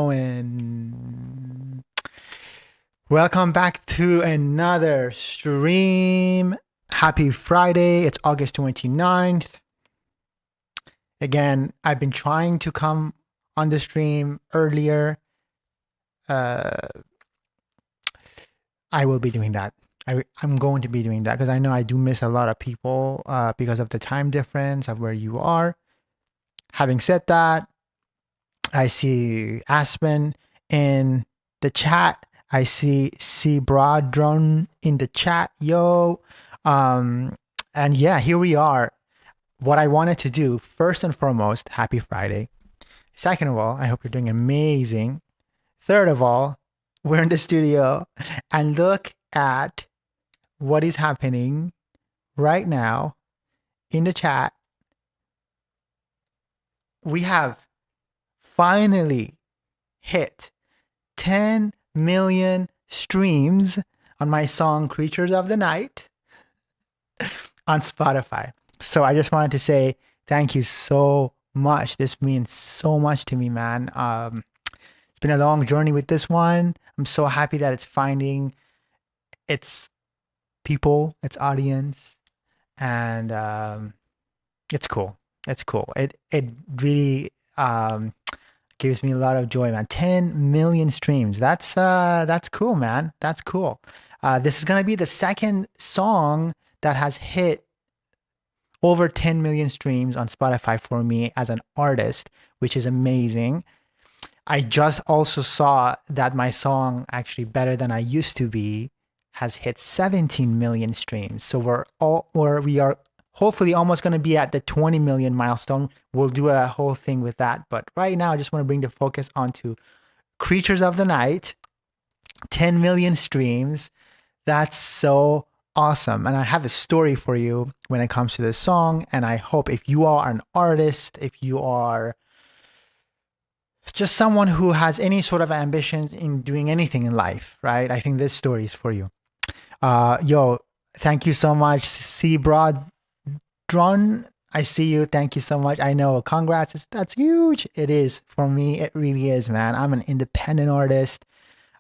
And welcome back to another stream. Happy Friday. It's August 29th. Again, I've been trying to come on the stream earlier. I will be doing that. I'm going to be doing that because I know I do miss a lot of people because of the time difference of where you are. Having said that, I see Aspen in the chat. I see Broadrun in the chat. Yo. And yeah, here we are. What I wanted to do, first and foremost, happy Friday. Second of all, I hope you're doing amazing. Third of all, we're in the studio and look at what is happening right now in the chat. We have finally hit 10 million streams on my song Creatures of the Night on Spotify. So I just wanted to say thank you so much. This means so much to me, man. It's been a long journey with this one. I'm so happy that it's finding its people, its audience, and it's cool. It's cool. It really gives me a lot of joy, man. 10 million streams. That's cool, man. That's cool. This is gonna be the second song that has hit over 10 million streams on Spotify for me as an artist, which is amazing. I just also saw that my song, actually Better Than I Used to Be, has hit 17 million streams. So we are hopefully almost going to be at the 20 million milestone. We'll do a whole thing with that. But right now, I just want to bring the focus onto Creatures of the Night, 10 million streams. That's so awesome. And I have a story for you when it comes to this song. And I hope if you are an artist, if you are just someone who has any sort of ambitions in doing anything in life, right? I think this story is for you. Yo, thank you so much. C Broadrun, I see you. Thank you so much. I know, congrats. That's huge. It is for me. It really is, man. I'm an independent artist.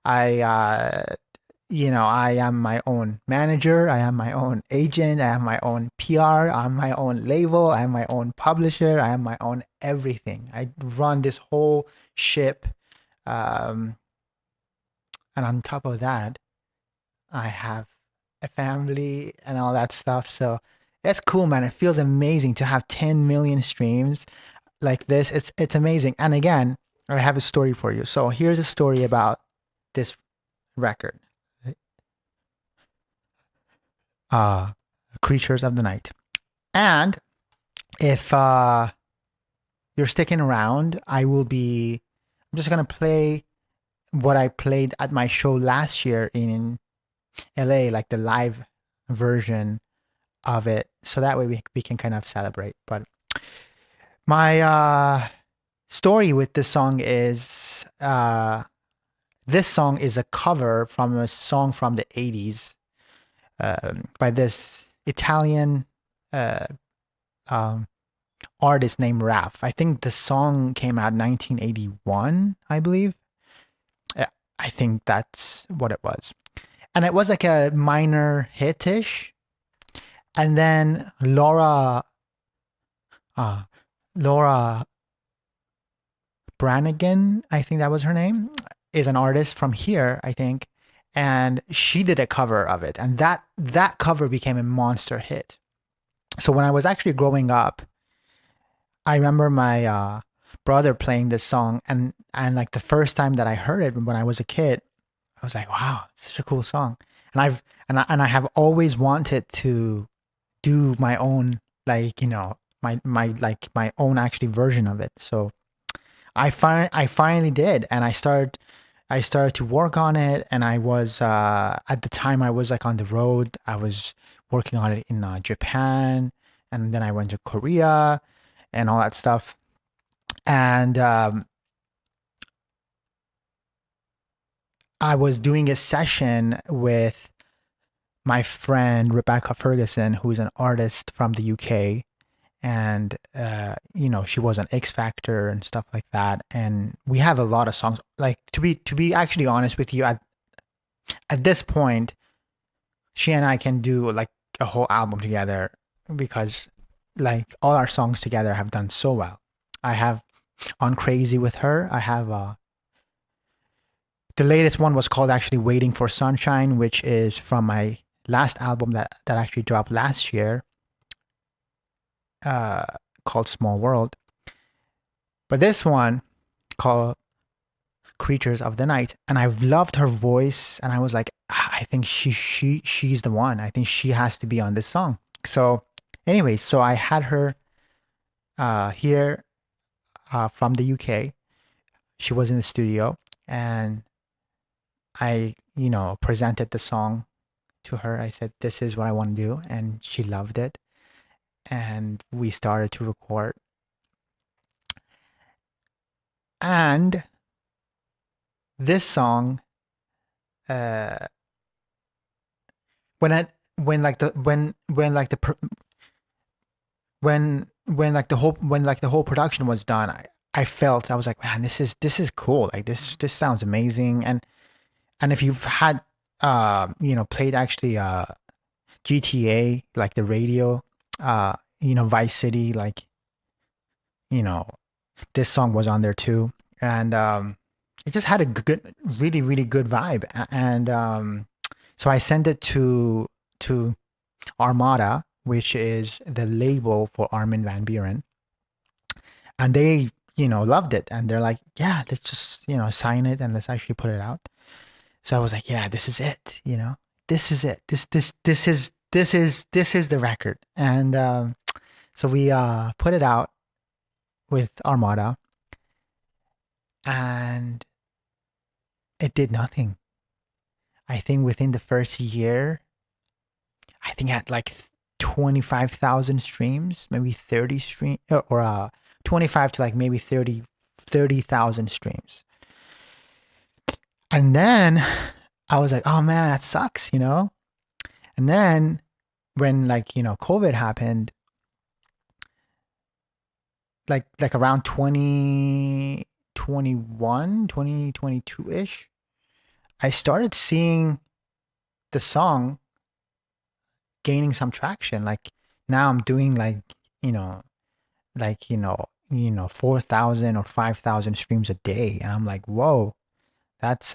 I am my own manager. I am my own agent. I have my own PR. I'm my own label. I am my own publisher. I am my own everything. I run this whole ship. And on top of that, I have a family and all that stuff. So it's cool, man. It feels amazing to have 10 million streams like this. It's amazing. And again, I have a story for you. So here's a story about this record. Creatures of the Night. And if you're sticking around, I'm just gonna play what I played at my show last year in LA, like the live version of it, so that way we can kind of celebrate. But my story with this song is this song is a cover from a song from the 80s by this Italian artist named Raf. I think the song came out in 1981, I believe. I think that's what it was. And it was like a minor hit-ish. And then Laura Branigan, I think that was her name, is an artist from here, I think. And she did a cover of it. And that cover became a monster hit. So when I was actually growing up, I remember my brother playing this song, and like the first time that I heard it when I was a kid, I was like, wow, such a cool song. And I have always wanted to do my own, like, my own actually version of it. So I finally did, and I started to work on it. And I was at the time I was like on the road. I was working on it in Japan, and then I went to Korea and all that stuff. And I was doing a session with my friend Rebecca Ferguson, who's an artist from the UK, and she was on X Factor and stuff like that. And we have a lot of songs. Like, to be actually honest with you, at this point, she and I can do like a whole album together, because like all our songs together have done so well. I have On Crazy with her. I have the latest one was called actually Waiting for Sunshine, which is from my last album that actually dropped last year, uh, called Small World. But this one called Creatures of the Night, and I've loved her voice, and I was like, I think she's the one. I think she has to be on this song. So, anyway, so I had her here from the UK. She was in the studio, and I, presented the song to her. I said, "This is what I want to do," and she loved it. And we started to record. And this song, uh, when I when like the when like the when like the whole production was done, I felt, I was like, man, this is cool. Like, this sounds amazing. And if you've had played actually GTA, like the radio, Vice City, like, you know this song was on there too. And it just had a good, really, really good vibe. And so I sent it to Armada, which is the label for Armin van Buuren, and they loved it, and they're like, yeah, let's just sign it and let's actually put it out. So I was like, yeah, this is it. This is it. This is the record. And so we put it out with Armada, and it did nothing. I think within the first year, I think it had like 25,000 streams, maybe 30 stream, or 25 to like maybe 30,000 streams. And then I was like, oh man, that sucks. And then when COVID happened, like around 2021, 2022-ish, I started seeing the song gaining some traction. Like, now I'm doing like 4,000 or 5,000 streams a day, and I'm like, whoa, that's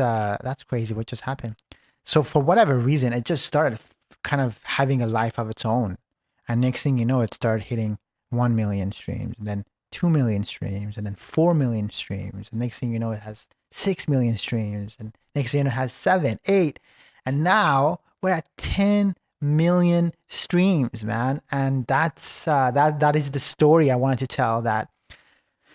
crazy. What just happened? So for whatever reason, it just started kind of having a life of its own, and next thing you know, it started hitting 1 million streams, and then 2 million streams, and then 4 million streams, and next thing you know, it has 6 million streams, and next thing you know, it has 7, 8, and now we're at 10 million streams, man. And that is the story I wanted to tell, that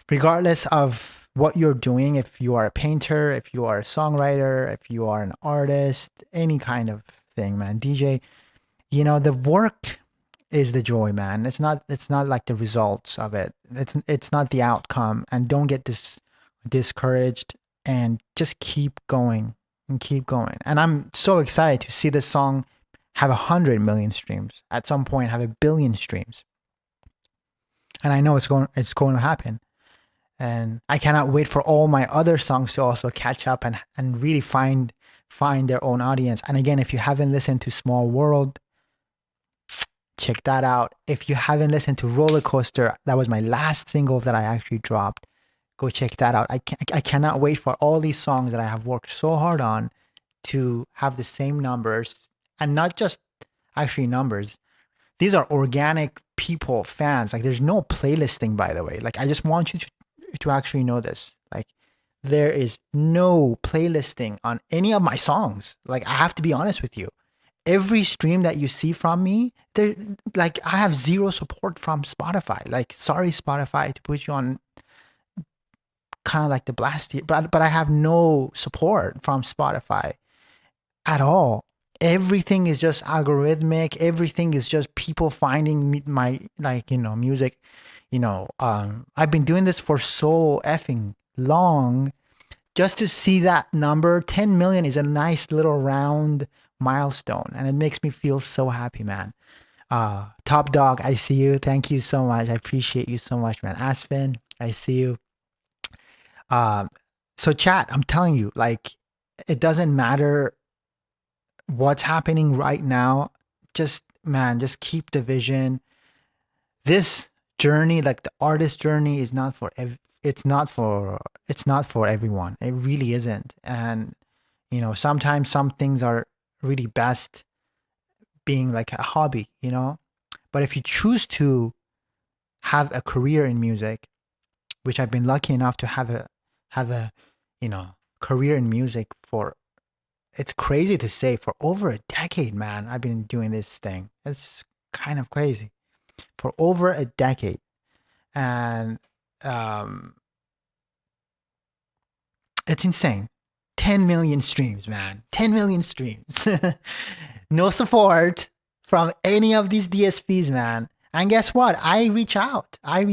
regardless of what you're doing, if you are a painter, if you are a songwriter, if you are an artist, any kind of thing, man, DJ, the work is the joy, man. It's not like the results of it. It's not the outcome. And don't get discouraged, and just keep going and keep going. And I'm so excited to see this song have 100 million streams at some point, have 1 billion streams. And I know it's going to happen. And I cannot wait for all my other songs to also catch up and really find their own audience. And again, if you haven't listened to Small World, check that out. If you haven't listened to Roller Coaster, that was my last single that I actually dropped. Go check that out. I cannot wait for all these songs that I have worked so hard on to have the same numbers, and not just actually numbers. These are organic people, fans. Like, there's no playlisting, by the way. Like, I just want you to actually know this. Like, there is no playlisting on any of my songs. Like, I have to be honest with you. Every stream that you see from me, there, like, I have zero support from Spotify. Like, sorry, Spotify, to put you on kind of like the blast here, but I have no support from Spotify at all. Everything is just algorithmic. Everything is just people finding my music. I've been doing this for so effing long. Just to see that number, 10 million, is a nice little round milestone, and it makes me feel so happy, man. Top Dog, I see you. Thank you so much. I appreciate you so much, man. Aspen, I see you. Um, so chat, I'm telling you, like, it doesn't matter what's happening right now. Just man, just keep the vision. This journey, like the artist journey, is not for it's not for everyone. It really isn't. And sometimes some things are really best being like a hobby, But if you choose to have a career in music, which I've been lucky enough to have a you know career in music for, it's crazy to say, for over a decade, man. I've been doing this thing. It's kind of crazy. For over a decade. And um it's insane. 10 million streams, man. 10 million streams. No support from any of these DSPs, man. And guess what? I reach out. I'm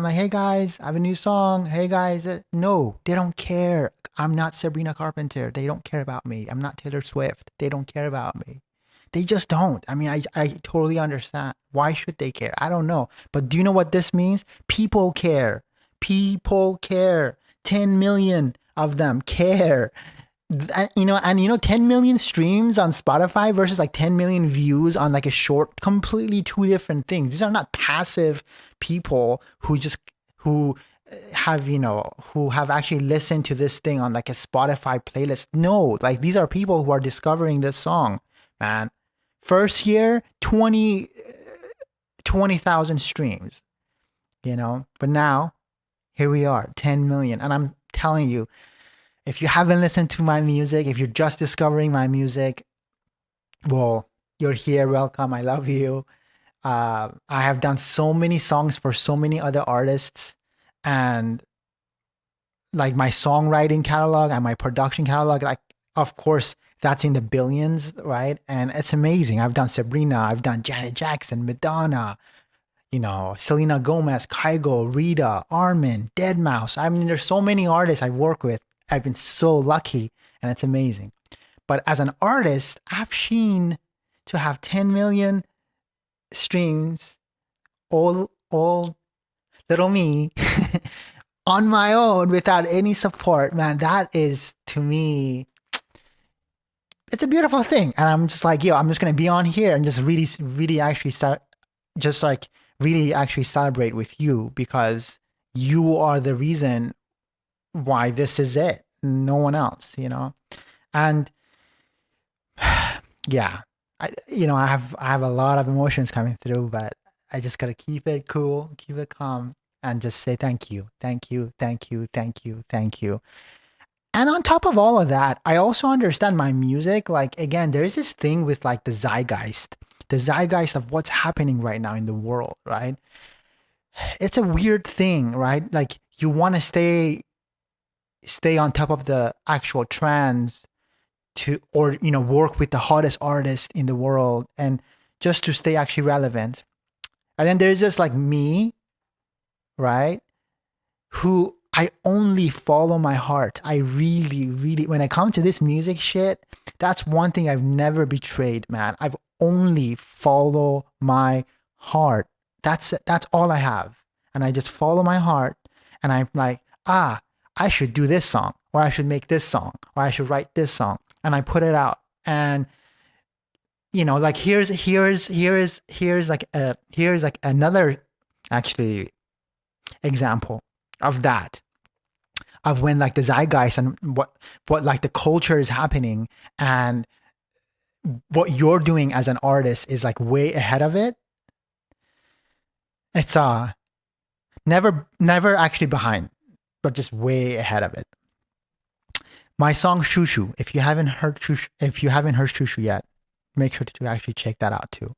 like, hey guys, I have a new song. Hey guys. No, they don't care. I'm not Sabrina Carpenter. They don't care about me. I'm not Taylor Swift. They don't care about me. They just don't. I mean, I totally understand. Why should they care? I don't know. But do you know what this means? People care. People care. 10 million of them care. And 10 million streams on Spotify versus like 10 million views on like a short, completely two different things. These are not passive people who who have actually listened to this thing on like a Spotify playlist. No, like these are people who are discovering this song, man. First year, 20,000 streams, but now here we are, 10 million. And I'm telling you, if you haven't listened to my music, if you're just discovering my music, well, you're here. Welcome. I love you. I have done so many songs for so many other artists, and like my songwriting catalog and my production catalog, like, of course, that's in the billions, right? And it's amazing. I've done Sabrina, I've done Janet Jackson, Madonna, Selena Gomez, Kygo, Rita, Armin, Deadmau5. I mean, there's so many artists I work with. I've been so lucky, and it's amazing. But as an artist, AFSHEEN to have 10 million streams, all little me, on my own without any support, man, that is, to me, it's a beautiful thing. And I'm just like, yo, I'm just gonna be on here and just really actually start, just like really actually celebrate with you, because you are the reason why this is it. No one else, And yeah, I have a lot of emotions coming through, but I just gotta keep it cool, keep it calm, and just say thank you, thank you, thank you, thank you, thank you. And on top of all of that, I also understand my music. Like, again, there's this thing with like the zeitgeist of what's happening right now in the world, right? It's a weird thing, right? Like, you want to stay on top of the actual trends or work with the hottest artist in the world, and just to stay actually relevant. And then there's this like me, right, who I only follow my heart. I really, really, when I come to this music shit, that's one thing I've never betrayed, man. I've only follow my heart. That's all I have. And I just follow my heart, and I'm like, I should do this song, or I should make this song, or I should write this song. And I put it out. And like here's like another actually example of that, of when like the zeitgeist and what like the culture is happening, and what you're doing as an artist is like way ahead of it. It's never actually behind, but just way ahead of it. My song Shushu, if you haven't heard Shushu yet, make sure to actually check that out too.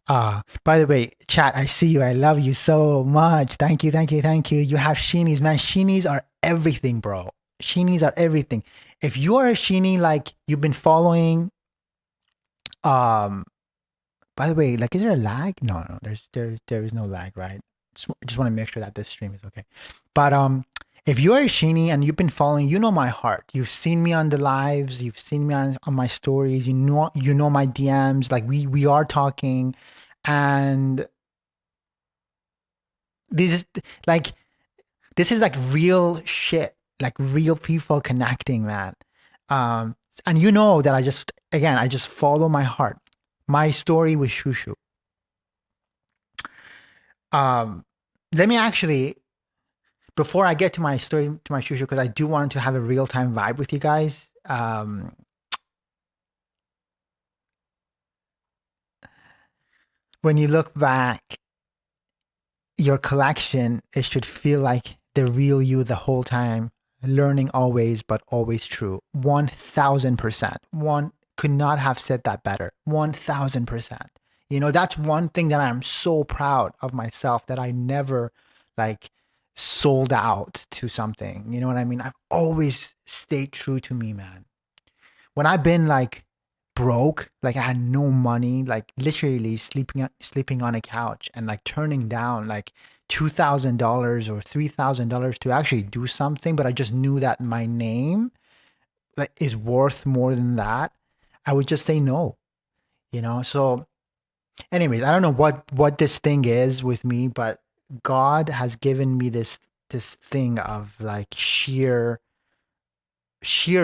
By the way, chat, I see you. I love you so much. Thank you, thank you, thank you. You have Sheenies, man. Sheenies are everything, bro. Sheenies are everything. If you are a Sheenie, like you've been following, by the way, like, is there a lag? No, there is no lag, right? Just want to make sure that this stream is okay. But If you're a Sheenie and you've been following, you know my heart. You've seen me on the lives, you've seen me on my stories, you know my DMs, like we are talking, and this is like this is like real shit, like real people connecting, man. And you know that I just follow my heart. My story with Shushu. Um, Let me actually, before I get to my story to my Shushu, because I do want to have a real time vibe with you guys. When you look back, your collection, it should feel like the real you the whole time, learning always, but always true. 1000%. One could not have said that better. 1000%. You know, that's one thing that I'm so proud of myself, that I never like sold out to something. You know what I mean? I've always stayed true to me, man. When I've been like broke, like I had no money, like literally sleeping on a couch and like turning down like $2,000 or $3,000 to actually do something, but I just knew that my name like is worth more than that. I would just say no, you know. So, anyways, I don't know what this thing is with me, but God has given me this thing of like sheer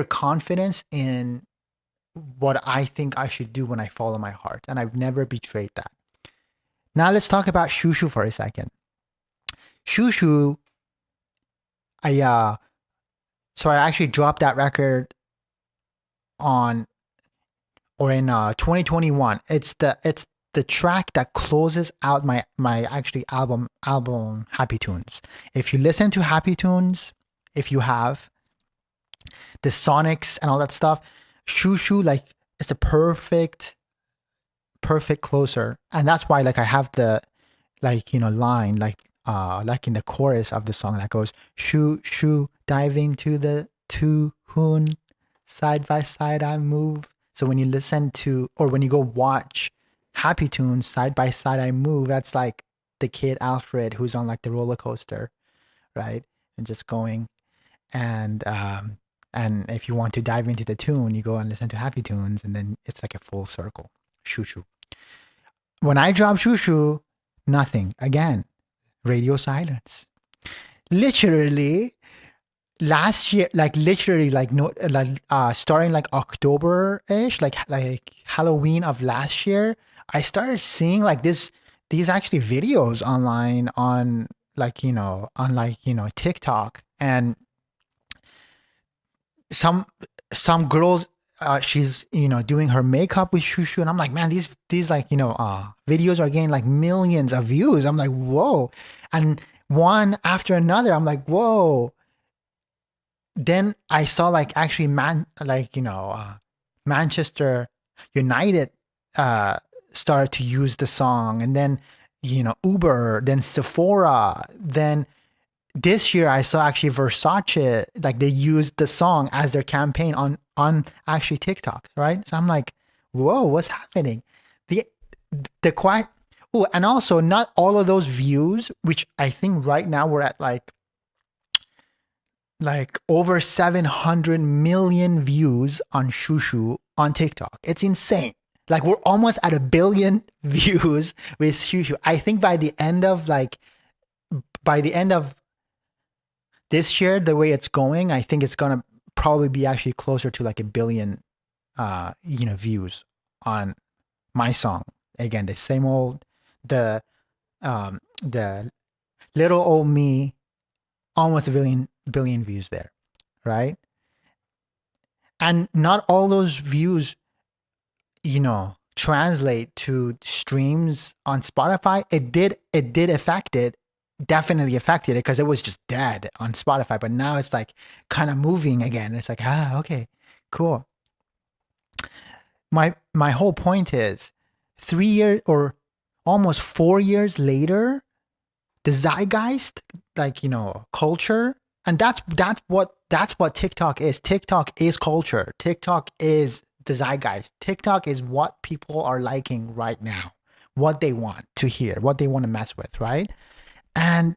confidence in what I think I should do when I follow my heart. And I've never betrayed that. Now let's talk about Shushu for a second. Shushu, I so I actually dropped that record on or in 2021. It's the track that closes out my actually album Happy Tunes. If you listen to Happy Tunes, if you have the Sonics and all that stuff, Shushu like it's the perfect closer, and that's why like I have the like line like in the chorus of the song that goes shoo shoo diving to the two hoon side by side I move. So when you listen to or when you go watch Happy Tunes side by side I move, that's like the kid Alfred who's on like the roller coaster, right? And just going and if you want to dive into the tune, you go and listen to Happy Tunes, and then it's like a full circle. Shoo shoo. When I drop Shushu, nothing. Again, radio silence. Literally last year, like literally like no like starting like October-ish, like Halloween of last year, I started seeing like these actually videos online on like TikTok, and some girls she's doing her makeup with Shushu, and I'm like, man, these like videos are getting like millions of views. I'm like, whoa. And one after another, I'm like, whoa. Then I saw like actually Manchester United started to use the song, and then Uber, then Sephora, then this year I saw actually Versace, like they used the song as their campaign on actually TikTok, right? So I'm like, whoa, what's happening? The the quiet. Oh, and also not all of those views, which I think right now we're at like over 700 million views on Shushu on TikTok. It's insane. Like we're almost at 1 billion views with Shushu. I think by the end of this year, the way it's going, I think it's gonna probably be actually closer to like 1 billion, views on my song. Again, the same old, the little old me, almost a billion views there, right? And not all those views, translate to streams on Spotify. It did affect it, definitely affected it because it was just dead on Spotify. But now it's like kind of moving again. It's like, okay, cool. My whole point is 3 years or almost 4 years later, the zeitgeist, like, culture, and that's what TikTok is. TikTok is culture. TikTok is the zeitgeist. TikTok is what people are liking right now, what they want to hear, what they want to mess with, right? And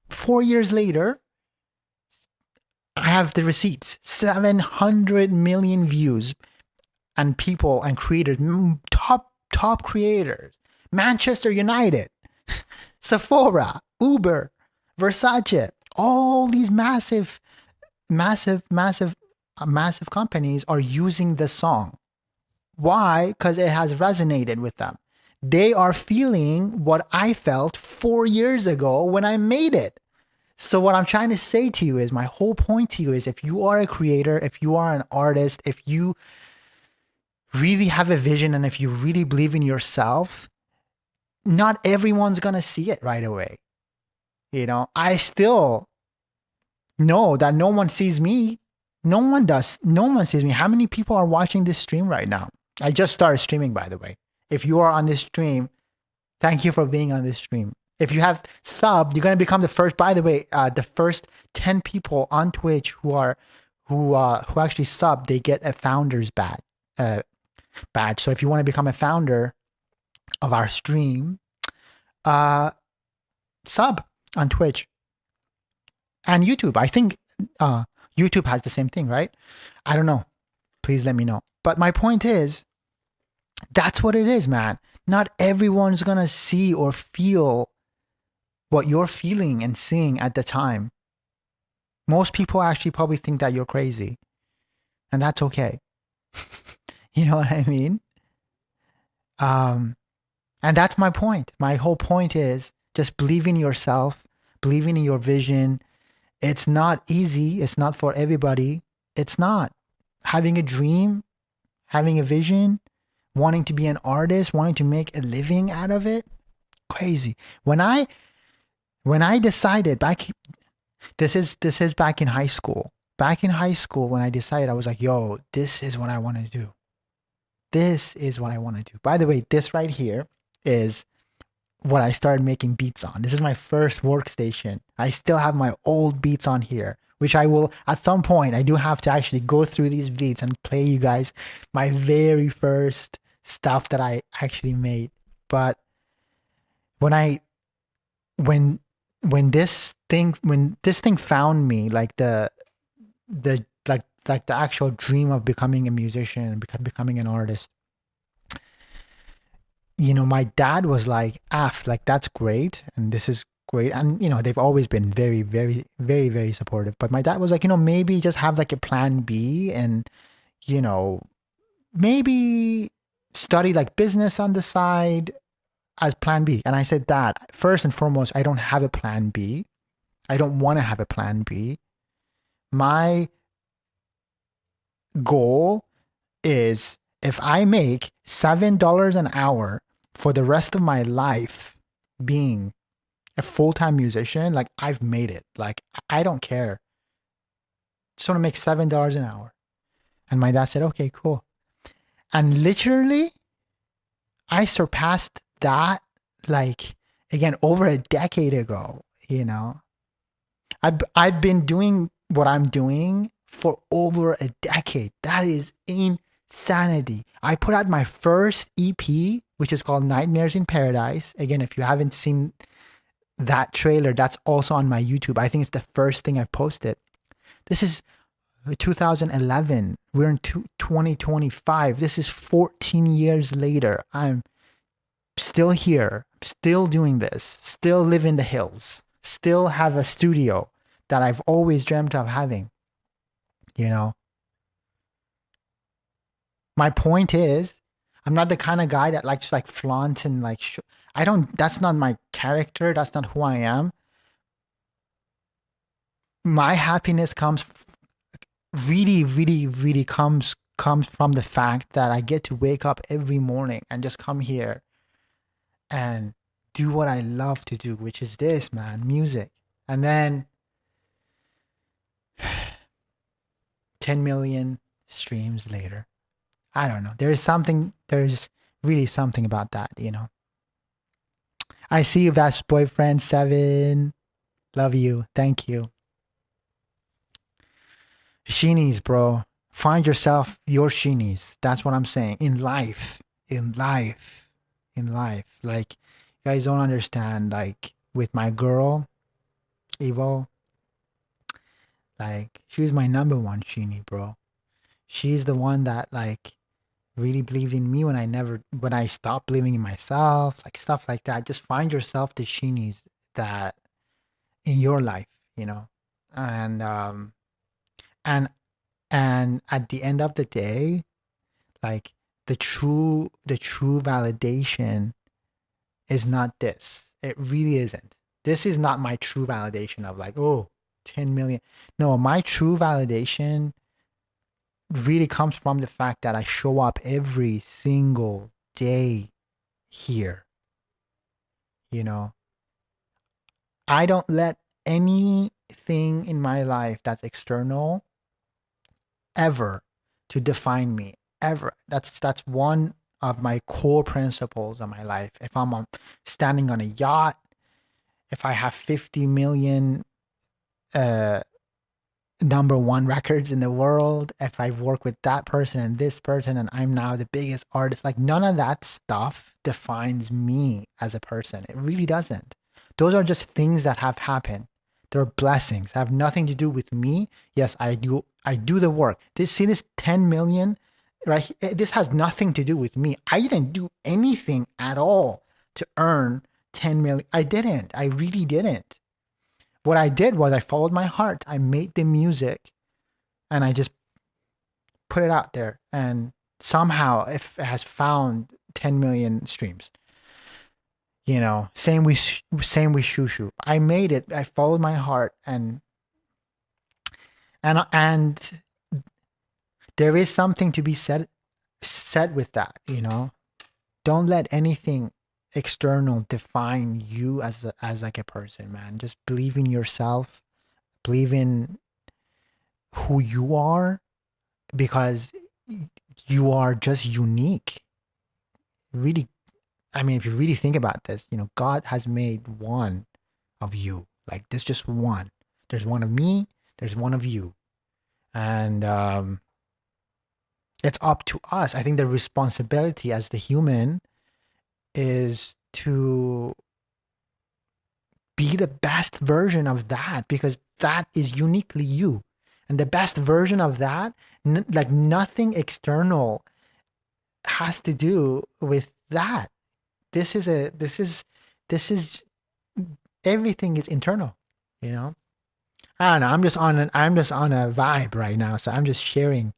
4 years later, I have the receipts. 700 million views, and people and creators, top creators. Manchester United, Sephora, Uber, Versace, all these massive companies are using the song. Why? Because it has resonated with them. They are feeling what I felt 4 years ago when I made it. So what I'm trying to say to you is, my whole point to you is, if you are a creator, if you are an artist, if you really have a vision, and if you really believe in yourself, not everyone's going to see it right away. I still know that no one sees me. No one does. No one sees me. How many people are watching this stream right now? I just started streaming, by the way. If you are on this stream, thank you for being on this stream. If you have subbed, you're going to become the first, by the way, the first 10 people on Twitch who actually sub, they get a founder's badge. So if you want to become a founder of our stream, sub on Twitch and YouTube. I think YouTube has the same thing, right? I don't know. Please let me know. But my point is, that's what it is, man. Not everyone's going to see or feel what you're feeling and seeing at the time. Most people actually probably think that you're crazy. And that's okay. You know what I mean? And that's my point. My whole point is just believe in yourself, believing in your vision. It's not easy. It's not for everybody. It's not. Having a dream, having a vision, wanting to be an artist, wanting to make a living out of it, crazy. When I decided this is back in high school. Back in high school, when I decided, I was like, yo, this is what I want to do. This is what I want to do. By the way, this right here is what I started making beats on. This is my first workstation. I still have my old beats on here, which I will, at some point, I do have to actually go through these beats and play you guys my very first stuff that I actually made. But when this thing found me, like the actual dream of becoming a musician and becoming an artist, my dad was like, like, that's great, and this is great. And, they've always been very, very, very, very supportive. But my dad was like, maybe just have like a plan B, and, maybe study like business on the side as plan B. And I said, Dad, first and foremost, I don't have a plan B. I don't want to have a plan B. My goal is, if I make $7 an hour for the rest of my life being a full-time musician, like, I've made it. Like, I don't care. Just want to make $7 an hour. And my dad said, okay, cool. And literally, I surpassed that, like, again, over a decade ago. I've been doing what I'm doing for over a decade. That is insanity. I put out my first EP, which is called Nightmares in Paradise. Again, if you haven't seen that trailer, that's also on my YouTube. I think it's the first thing I posted. This is 2011. We're in 2025. This is 14 years later. I'm still here, still doing this, still live in the hills, still have a studio that I've always dreamt of having. My point is, I'm not the kind of guy that likes to like flaunt and like, that's not my character. That's not who I am. My happiness comes really, really, really comes from the fact that I get to wake up every morning and just come here and do what I love to do, which is this, man, music. And then 10 million streams later. I don't know. There's really something about that, I see you, best boyfriend 7. Love you. Thank you. Sheenies, bro. Find yourself your sheenies. That's what I'm saying. In life. Like, you guys don't understand, like, with my girl, Evo, Like, she's my number one Sheenie, bro. She's the one that like really believed in me when I stopped believing in myself, like stuff like that. Just find yourself the Sheenies that in your life, you know. And and and at the end of the day, like the true validation is not this. It really isn't. This is not my true validation of like, oh, 10 million. No, my true validation really comes from the fact that I show up every single day here. You know, I don't let anything in my life that's external ever to define me ever. That's one of my core principles of my life. If standing on a yacht, if I have 50 million uh number one records in the world, if I work with that person and this person and I'm now the biggest artist, like none of that stuff defines me as a person. It really doesn't. Those are just things that have happened. They're blessings, have nothing to do with me. Yes, I do the work. This 10 million, right? This has nothing to do with me. I didn't do anything at all to earn 10 million. I didn't. I really didn't. What I did was I followed my heart. I made the music and I just put it out there. And somehow it has found 10 million streams. You know, same with Shushu. I made it. I followed my heart and there is something to be said with that, you know. Don't let anything external define you as like a person, man. Just believe in yourself, believe in who you are, because you are just unique. Really, I mean, if you really think about this, you know, God has made one of you. Like, there's just one. There's one of me, there's one of you. And it's up to us. I think the responsibility as the human is to be the best version of that, because that is uniquely you. And the best version of that, like nothing external has to do with that. This is this is everything is internal, you know. I don't know. I'm just on a vibe right now, so I'm just sharing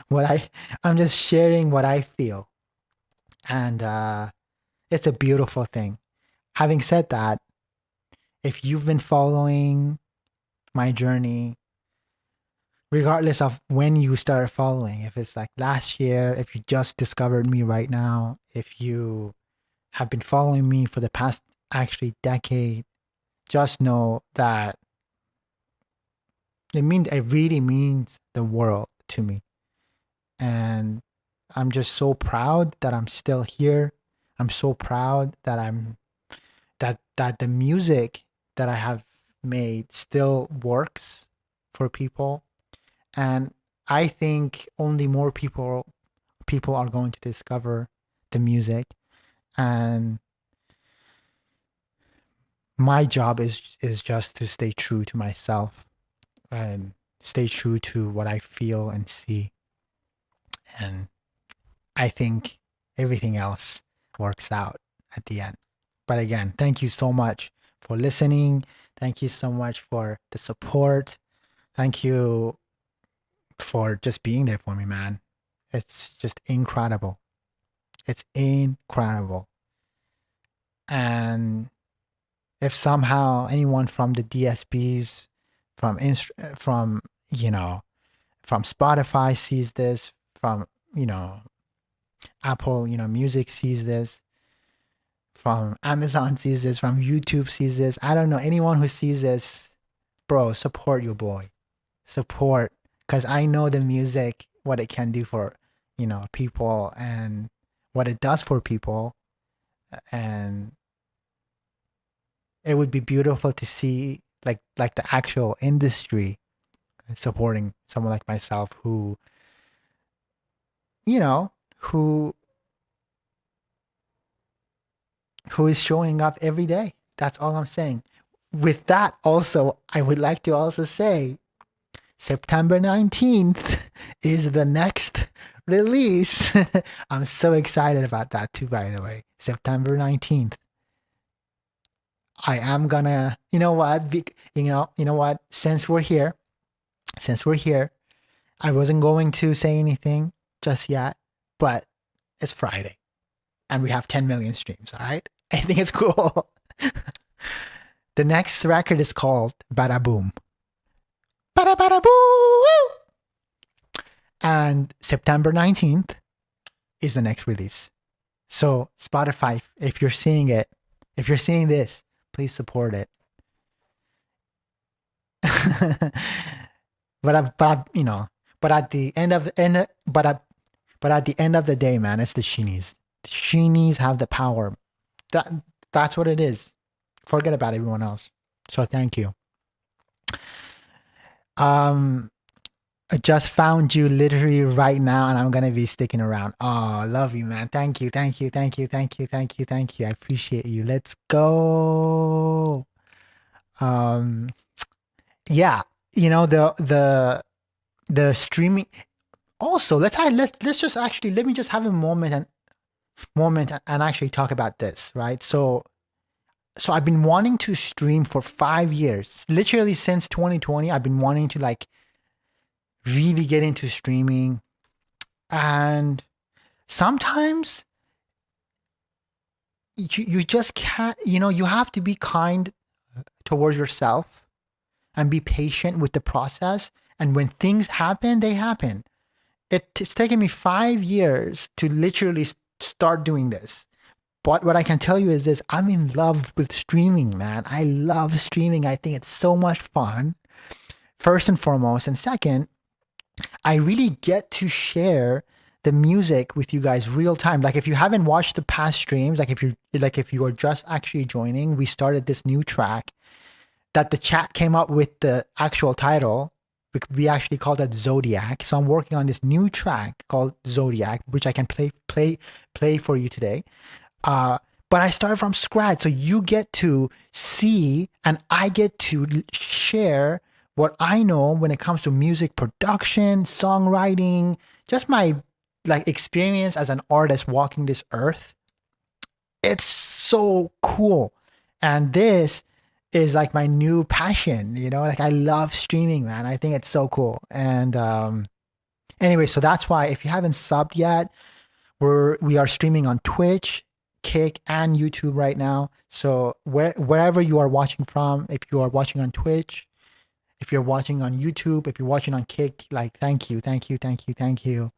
what I'm just sharing what I feel, and it's a beautiful thing. Having said that, if you've been following my journey, regardless of when you started following, if it's like last year, if you just discovered me right now, if you have been following me for the past actually decade, just know that it really means the world to me. And I'm just so proud that I'm still here. I'm so proud that that the music that I have made still works for people. And I think only more people are going to discover the music. And my job is just to stay true to myself and stay true to what I feel and see. And I think everything else works out at the end. But again, thank you so much for listening. Thank you so much for the support. Thank you for just being there for me, man. It's just incredible. It's incredible. And if somehow anyone from the DSPs, from you know, from Spotify sees this, from you know, Apple, you know, Music sees this, from Amazon sees this, from YouTube sees this, I don't know, anyone who sees this, bro, support your boy. Support, because I know the music, what it can do for, you know, people and what it does for people. And it would be beautiful to see like the actual industry supporting someone like myself who, you know, who is showing up every day. That's all I'm saying. With that, also, I would like to also say September 19th is the next release. I'm so excited about that too, by the way. September 19th. I am gonna, you know what, you know what, since we're here, I wasn't going to say anything just yet, but it's Friday and we have 10 million streams, all right? I think it's cool. The next record is called Bada Boom. Bada Bada Boo! And September 19th is the next release. So Spotify, if you're seeing it, if you're seeing this, please support it. You know, but at the end of the end, but at the end of the day, man, it's the Sheenies. The Sheenies have the power. That's what it is. Forget about everyone else. So thank you. I just found you literally right now, and I'm gonna be sticking around. Oh, love you, man. Thank you, thank you, thank you, thank you, thank you, thank you. I appreciate you. Let's go. Yeah, you know the streaming. Also, let's just actually let me just have a moment and actually talk about this, right? So I've been wanting to stream for 5 years, literally since 2020. I've been wanting to like really get into streaming, and sometimes you just can't, you know, you have to be kind towards yourself and be patient with the process, and when things happen, they happen. It's taken me 5 years to literally start doing this. But what I can tell you is this: I'm in love with streaming, man. I love streaming. I think it's so much fun, first and foremost. And second, I really get to share the music with you guys real time. Like if you haven't watched the past streams, like if you are just actually joining, we started this new track that the chat came up with the actual title. We actually called it Zodiac. So I'm working on this new track called Zodiac, which I can play for you today. But I started from scratch. So you get to see and I get to share what I know when it comes to music production, songwriting, just my like experience as an artist walking this earth. It's so cool. And this is like my new passion, you know, like I love streaming, man. I think it's so cool. And anyway, so that's why if you haven't subbed yet, we are streaming on Twitch, Kick, and YouTube right now. So wherever you are watching from, if you are watching on Twitch, if you're watching on YouTube, if you're watching on Kick, like thank you, thank you, thank you, thank you.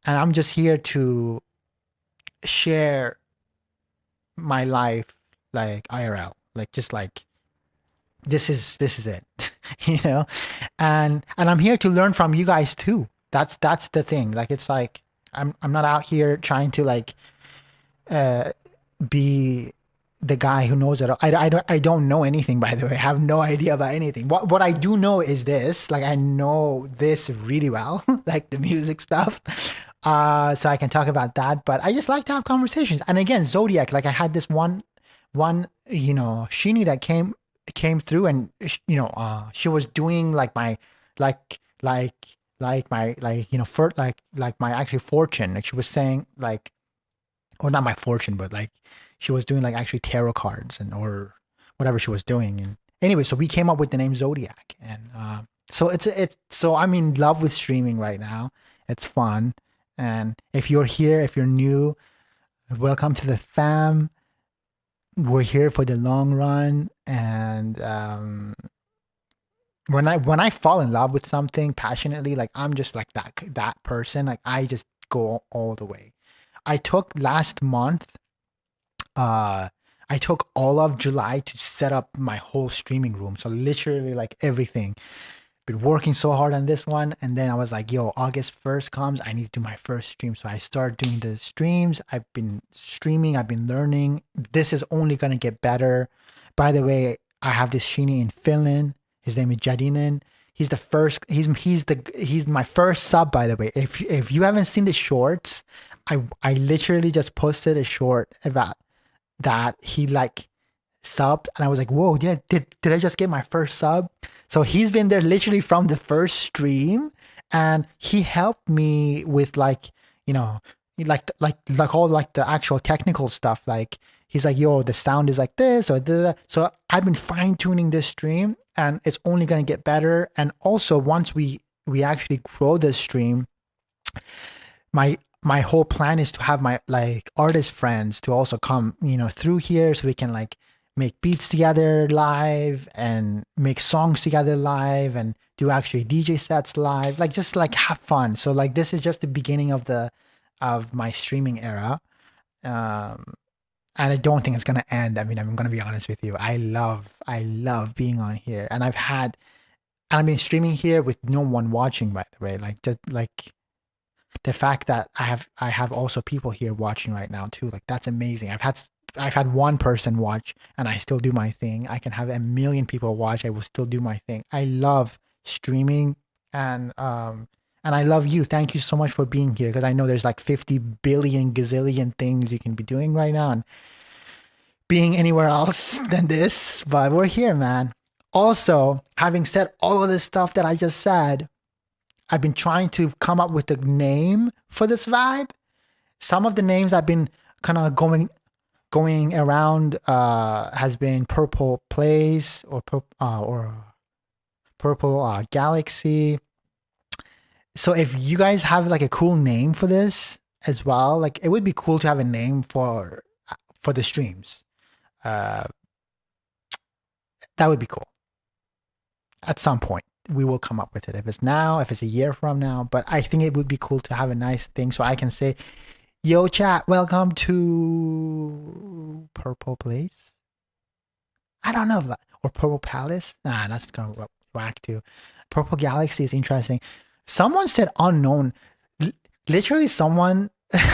And I'm just here to share my life like IRL, like just like this is it. You know, and I'm here to learn from you guys too. That's the thing. Like it's like I'm not out here trying to like be the guy who knows it all. I don't know anything, by the way. I have no idea about anything. What I do know is this, like I know this really well, like the music stuff. So I can talk about that, but I just like to have conversations. And again, Zodiac, like I had this one, you know, Sheenie that came through, and you know, she was doing like my my you know, for like my actual fortune. Like she was saying like, or not my fortune, but like she was doing like actually tarot cards and or whatever she was doing. And anyway, so we came up with the name Zodiac, and so so I'm in love with streaming right now. It's fun, and if you're here, if you're new, welcome to the fam. We're here for the long run, and when I fall in love with something passionately, like I'm just like that person. Like I just go all the way. I took last month, I took all of July to set up my whole streaming room. So literally like everything. Been working so hard on this one, and then I was like, yo, August 1st comes, I need to do my first stream. So I started doing the streams. I've been streaming, I've been learning. This is only gonna get better. By the way, I have this Sheenie in Finland. His name is Jadinen. He's the first, he's my first sub, by the way. If you haven't seen the shorts, I literally just posted a short about that he like subbed, and I was like, whoa, did I just get my first sub? So he's been there literally from the first stream, and he helped me with like, you know, like all like the actual technical stuff. Like he's like, yo, the sound is like this or that. So I've been fine tuning this stream, and it's only gonna get better. And also once we actually grow this stream, my whole plan is to have my like artist friends to also come, through here so we can like make beats together live and make songs together live and do actually DJ sets live, like just like have fun. So like this is just the beginning of my streaming era. Um and I don't think it's gonna end. I mean, I'm gonna be honest with you. I love being on here. And I've been streaming here with no one watching, by the way. Like just like the fact that I have also people here watching right now too, like that's amazing. I've had one person watch and I still do my thing. I can have a million people watch, I will still do my thing. I love streaming. And I love you. Thank you so much for being here, because I know there's like 50 billion gazillion things you can be doing right now and being anywhere else than this, but we're here, man. Also, having said all of this stuff that I just said, I've been trying to come up with a name for this vibe. Some of the names I've been kind of going around has been Purple Place or Purple Galaxy. So if you guys have like a cool name for this as well, like it would be cool to have a name for the streams. Uh, that would be cool. At some point we will come up with it. If it's now, if it's a year from now, but I think it would be cool to have a nice thing so I can say, yo chat, welcome to Purple Place. I don't know, or Purple Palace. Nah, that's gonna whack too. Purple Galaxy is interesting. Someone said unknown. Literally someone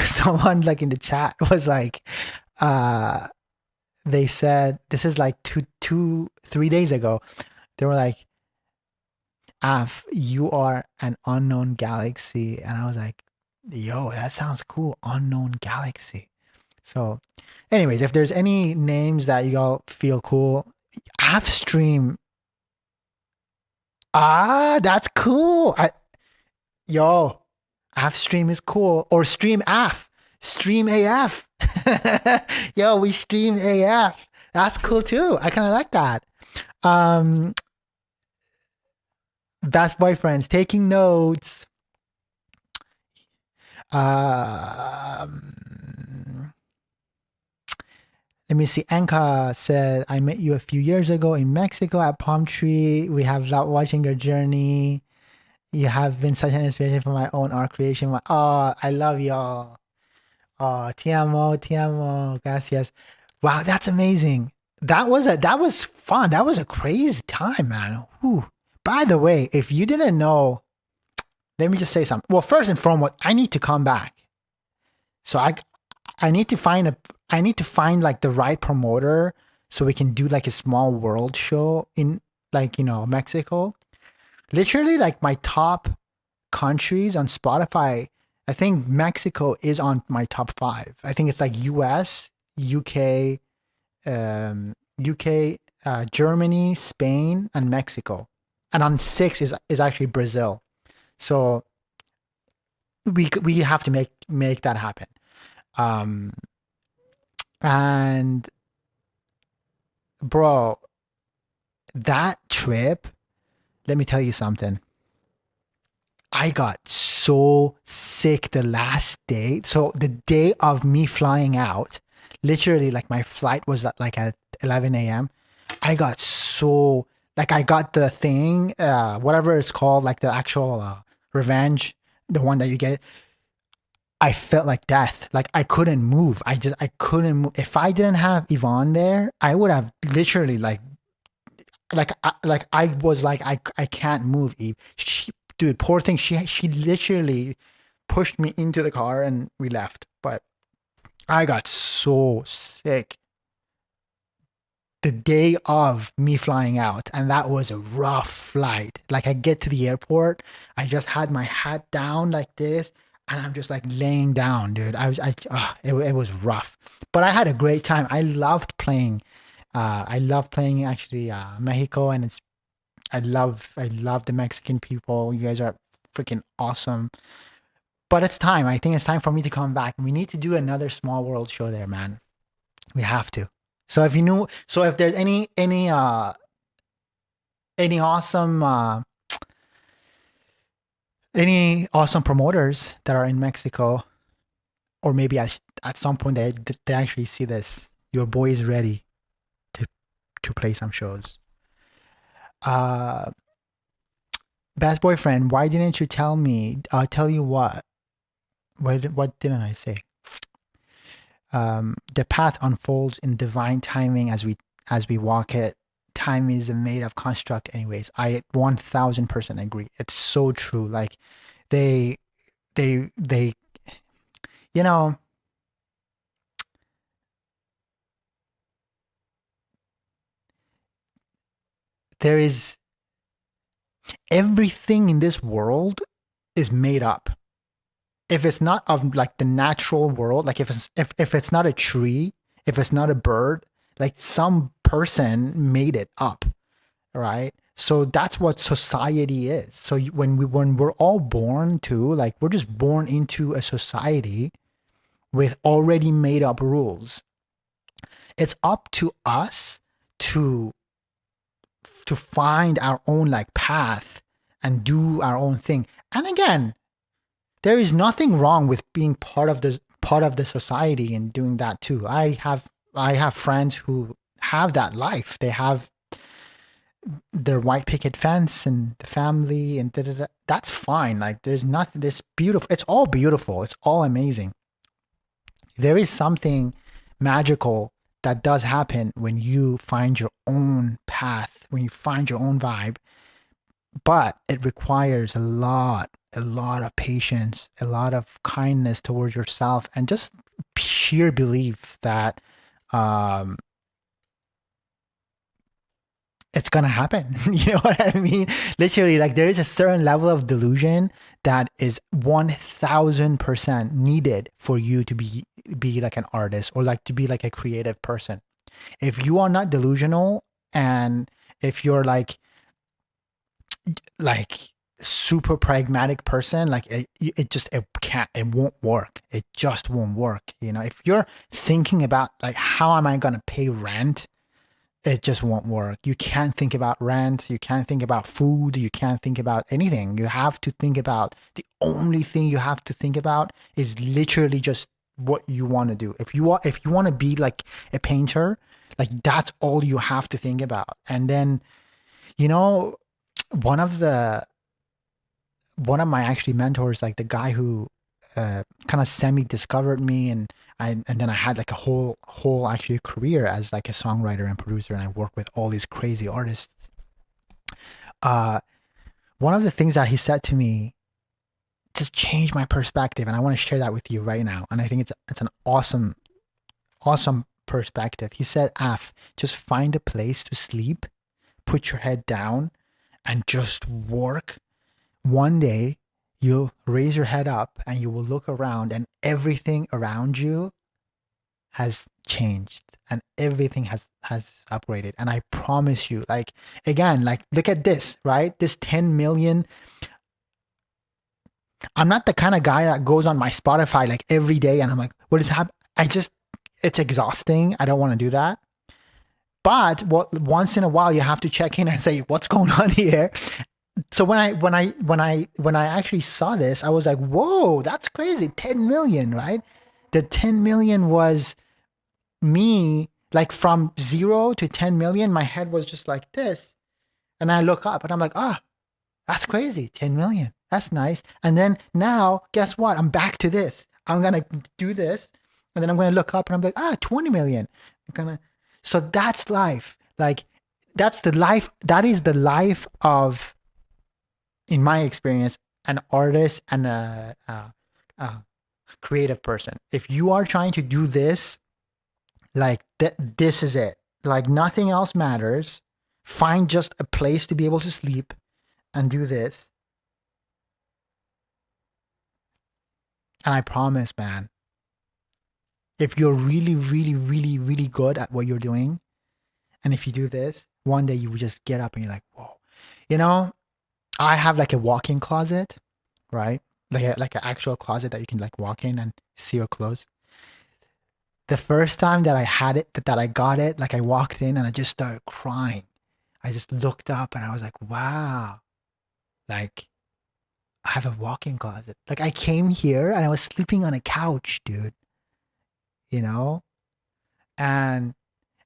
someone like in the chat was like, they said, this is like 3 days ago, they were like, Af, you are an unknown galaxy. And I was like, yo, that sounds cool. Unknown galaxy. So anyways, if there's any names that y'all feel cool, AFSHEEN. That's cool. Yo, AFSHEEN is cool. Or stream AF. Stream AF. Yo, we stream AF. That's cool too. I kind of like that. That's boyfriends taking notes. Let me see. Anka said, I met you a few years ago in Mexico at Palm Tree. We have loved watching your journey. You have been such an inspiration for my own art creation. Oh, I love y'all. Oh, te amo, gracias. Wow, that's amazing. That was fun. That was a crazy time, man. Whew. By the way, if you didn't know, let me just say something. Well, first and foremost, I need to come back. So I need to find like the right promoter so we can do like a small world show in like, Mexico. Literally like my top countries on Spotify, I think Mexico is on my top 5. I think it's like US, UK, Germany, Spain, and Mexico. And on 6 is actually Brazil. So we have to make that happen. And bro, that trip, let me tell you something. I got so sick the last day. So the day of me flying out, literally like my flight was like at 11 a.m. I got so, like I got the thing, whatever it's called, like the actual revenge, the one that you get. I felt like death. Like I couldn't move. I couldn't move. If I didn't have Yvonne there, I would have literally I was like, I can't move, Eve. Dude, poor thing. She literally pushed me into the car and we left. But I got so sick the day of me flying out, and that was a rough flight. Like I get to the airport, I just had my hat down like this, and I'm just like laying down, dude. It was rough, but I had a great time. I loved playing. I love playing actually Mexico, and I love the Mexican people. You guys are freaking awesome. But it's time. I think it's time for me to come back. We need to do another small world show there, man. We have to. So if there's any awesome promoters that are in Mexico, or maybe at some point they actually see this, your boy is ready to play some shows. Uh, Best boyfriend, why didn't you tell me? I'll tell you what. What didn't I say? The path unfolds in divine timing as we walk it. Time is a made up construct, anyways. I 1000% agree. It's so true. Like they you know, there is everything in this world is made up. If it's not of like the natural world, like if it's not a tree, if it's not a bird, like some person made it up, right? So that's what society is. So when we're all born to, like, we're just born into a society with already made up rules. It's up to us to find our own like path and do our own thing. And again, there is nothing wrong with being part of the society and doing that too. I have friends who have that life. They have their white picket fence and the family and da, da, da. That's fine. Like there's nothing. This beautiful. It's all beautiful. It's all amazing. There is something magical that does happen when you find your own path, when you find your own vibe, but it requires a lot of patience, a lot of kindness towards yourself, and just sheer belief that um, it's gonna happen. You know what I mean? Literally, like there is a certain level of delusion that is 1000% needed for you to be like an artist or like to be like a creative person. If you are not delusional, and if you're like super pragmatic person, like it won't work. It just won't work. If you're thinking about like how am I gonna pay rent, it just won't work. You can't think about rent, you can't think about food, you can't think about anything. You have to think about the only thing you have to think about is literally just what you want to do. If you want to be like a painter, like that's all you have to think about. And then you know one of the one of my actually mentors, like the guy who kind of semi discovered me, and then I had like a whole actually career as like a songwriter and producer, and I work with all these crazy artists. Uh, One of the things that he said to me just changed my perspective, and I want to share that with you right now. And I think it's an awesome perspective. He said, "Af, just find a place to sleep, put your head down, and just work. One day you'll raise your head up and you will look around, and everything around you has changed and everything has upgraded. And I promise you, like, again, like, look at this, right? This 10 million. I'm not the kind of guy that goes on my Spotify like every day and I'm like, what is happening? It's exhausting. I don't want to do that. But once in a while you have to check in and say, what's going on here? So when I actually saw this, I was like, whoa, that's crazy. 10 million, right? The 10 million was me, like from 0 to 10 million. My head was just like this. And I look up and I'm like, that's crazy. 10 million. That's nice. And then now, guess what? I'm back to this. I'm going to do this. And then I'm going to look up and I'm like, 20 million. So that's life. Like, that's the life. That is the life of, in my experience, an artist and a creative person. If you are trying to do this, like this is it. Like nothing else matters. Find just a place to be able to sleep and do this. And I promise, man, if you're really, really, really, really good at what you're doing, and if you do this, one day you will just get up and you're like, whoa. You know, I have like a walk-in closet, right? Like an actual closet that you can like walk in and see your clothes. The first time that I had it, that I got it, like I walked in and I just started crying. I just looked up and I was like, wow, like I have a walk-in closet. Like I came here and I was sleeping on a couch, dude, you know? And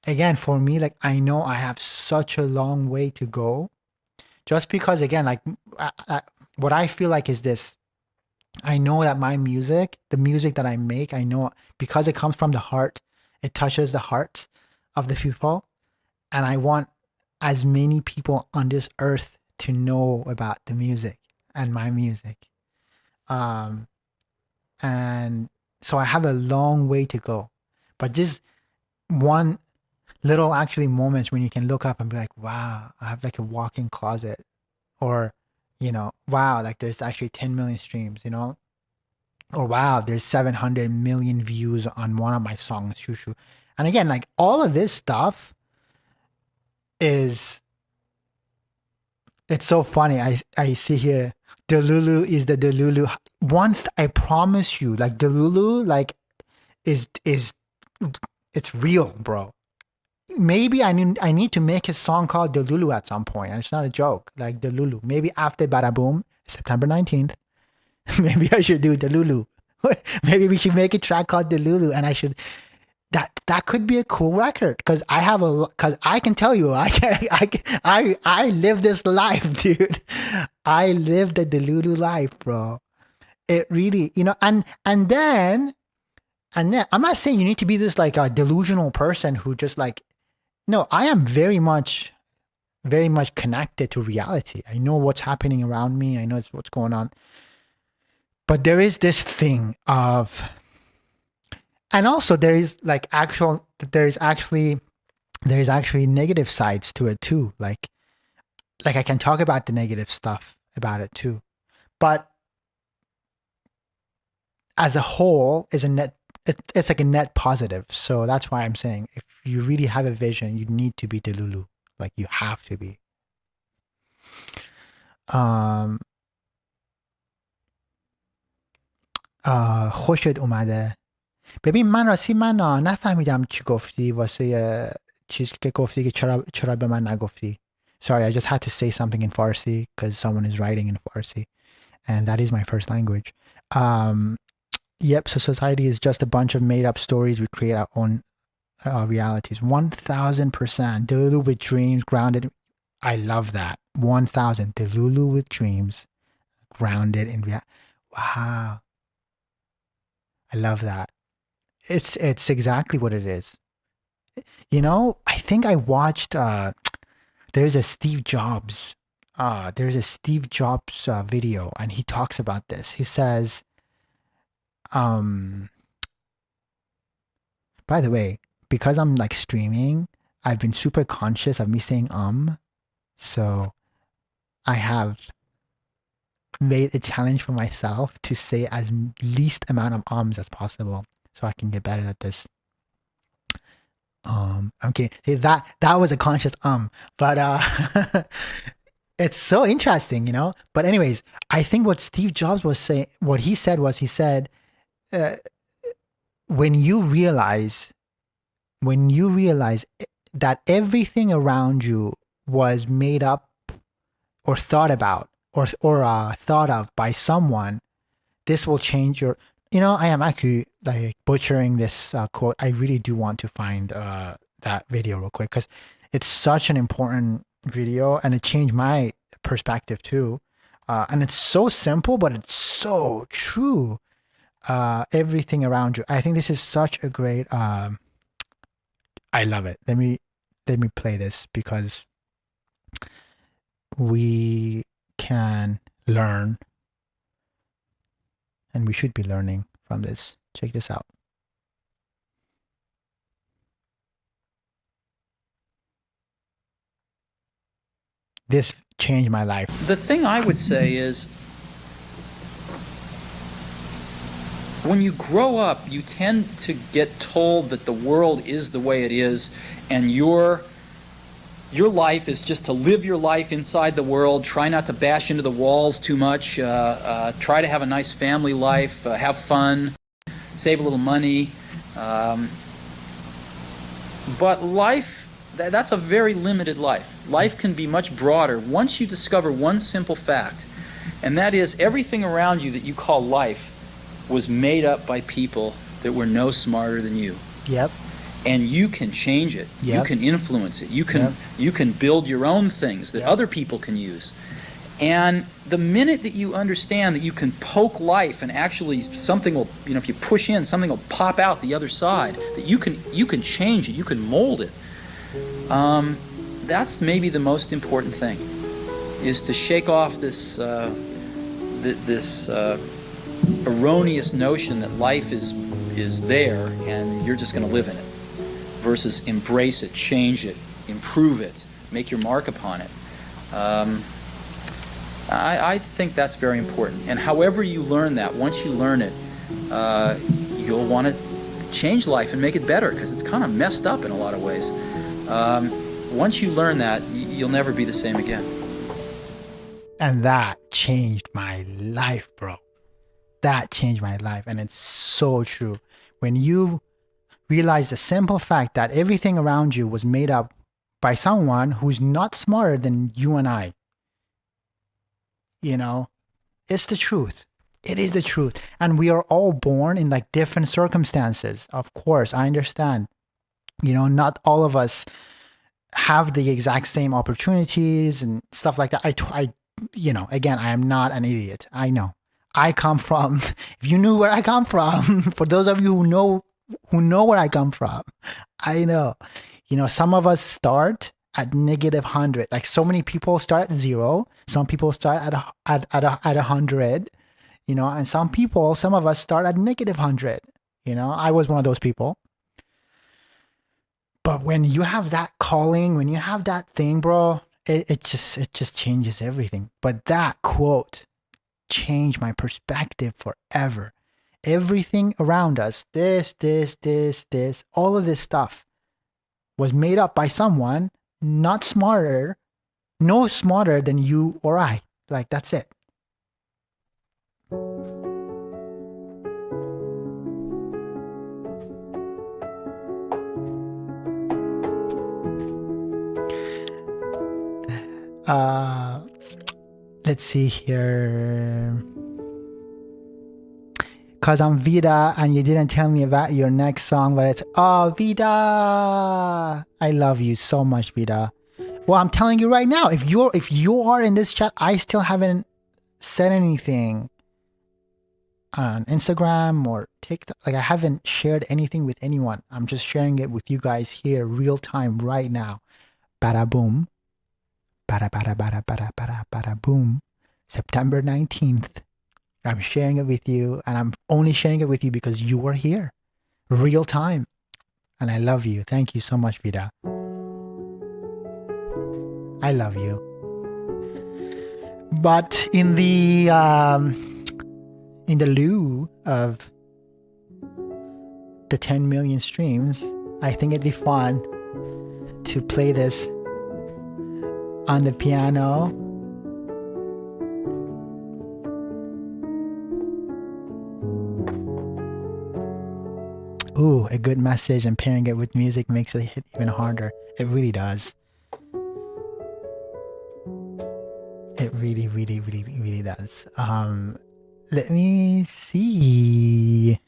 again, for me, like I know I have such a long way to go just because, again, like what I feel like is this. I know that my music, the music that I make, I know because it comes from the heart, it touches the hearts of the people. And I want as many people on this earth to know about the music and my music. Um, and so I have a long way to go. But just one little actually moments when you can look up and be like, wow, I have like a walk-in closet. Or, wow, like there's actually 10 million streams, or wow, there's 700 million views on one of my songs, shoo shoo. And again, like all of this stuff is, it's so funny. I see here, Delulu is the Delulu. I promise you, like Delulu, like is it's real, bro. Maybe I need to make a song called Delulu at some point. And it's not a joke. Like Delulu. Maybe after Bada Boom, September 19th. Maybe I should do Delulu. Maybe we should make a track called Delulu, and I should. That could be a cool record because because I can tell you I live this life, dude. I live the Delulu life, bro. It really, and then I'm not saying you need to be this like a delusional person who just like, no, I am very much connected to reality. I know what's happening around me. I know what's going on. But there is this thing of, and also there is actually negative sides to it too. Like I can talk about the negative stuff about it too. But as a whole, it's like a net positive. So that's why I'm saying if you really have a vision, you need to be Delulu. Like you have to be. خوشت اومده. ببین من نفهمیدم چی گفتی واسه چیز که گفتی که چرا به من نگفتی. Sorry, I just had to say something in Farsi because someone is writing in Farsi and that is my first language. Yep, so society is just a bunch of made up stories. We create our own realities. 1000%. Delulu with dreams, grounded. I love that. 1000. Delulu with dreams, grounded in reality. Wow. I love that. It's exactly what it is. I think I watched there's a Steve Jobs video and he talks about this. He says, by the way, because I'm like streaming, I've been super conscious of me saying so I have made a challenge for myself to say as least amount of as possible so I can get better at this. Okay, see, that was a conscious but it's so interesting, But anyways, I think what Steve Jobs was saying, what he said was, he said, when you realize that everything around you was made up or thought about or thought of by someone, this will change your. I am actually like butchering this quote. I really do want to find that video real quick because it's such an important video and it changed my perspective too. And it's so simple, but it's so true. Everything around you. I think this is such a great. I love it. Let me play this because we can learn. And we should be learning from this. Check this out. This changed my life. The thing I would say is, when you grow up, you tend to get told that the world is the way it is, and you're your life is just to live your life inside the world, try not to bash into the walls too much, try to have a nice family life, have fun, save a little money. But life, that's a very limited life. Life can be much broader once you discover one simple fact, and that is everything around you that you call life was made up by people that were no smarter than you. Yep. And you can change it. Yep. You can influence it. You can build your own things that other people can use. And the minute that you understand that you can poke life and actually something will, if you push in, something will pop out the other side, that you can change it, you can mold it. That's maybe the most important thing, is to shake off this erroneous notion that life is there and you're just going to live in it, versus embrace it, change it, improve it, make your mark upon it. I think that's very important. And however you learn that, once you learn it, you'll want to change life and make it better, because it's kind of messed up in a lot of ways. Once you learn that, you'll never be the same again. And that changed my life, bro. That changed my life. And it's so true. When you realize the simple fact that everything around you was made up by someone who's not smarter than you and I, it's the truth. It is the truth. And we are all born in like different circumstances. Of course, I understand. Not all of us have the exact same opportunities and stuff like that. Again, I am not an idiot. I know. I come from, if you knew where I come from, for those of you who know where I come from, I know. Some of us start at -100. Like, so many people start at 0. Some people start at 100. And some of us start at -100. I was one of those people. But when you have that calling, when you have that thing, bro, it just changes everything. But that quote changed my perspective forever. Everything around us, this, all of this stuff was made up by someone no smarter than you or I. Like, that's it. Let's see here. Cause I'm Vida and you didn't tell me about your next song, but it's Vida. I love you so much, Vida. Well, I'm telling you right now, if you are in this chat, I still haven't said anything on Instagram or TikTok. Like, I haven't shared anything with anyone. I'm just sharing it with you guys here, real time, right now. Bada boom. Bada bada bada bada bada bada boom. September 19th. I'm sharing it with you, and I'm only sharing it with you because you are here, real time, and I love you. Thank you so much, Vida. I love you. But in the lieu of the 10 million streams, I think it'd be fun to play this on the piano. Ooh, a good message, and pairing it with music makes it hit even harder. It really does. It really, really, really, really does. Let me see.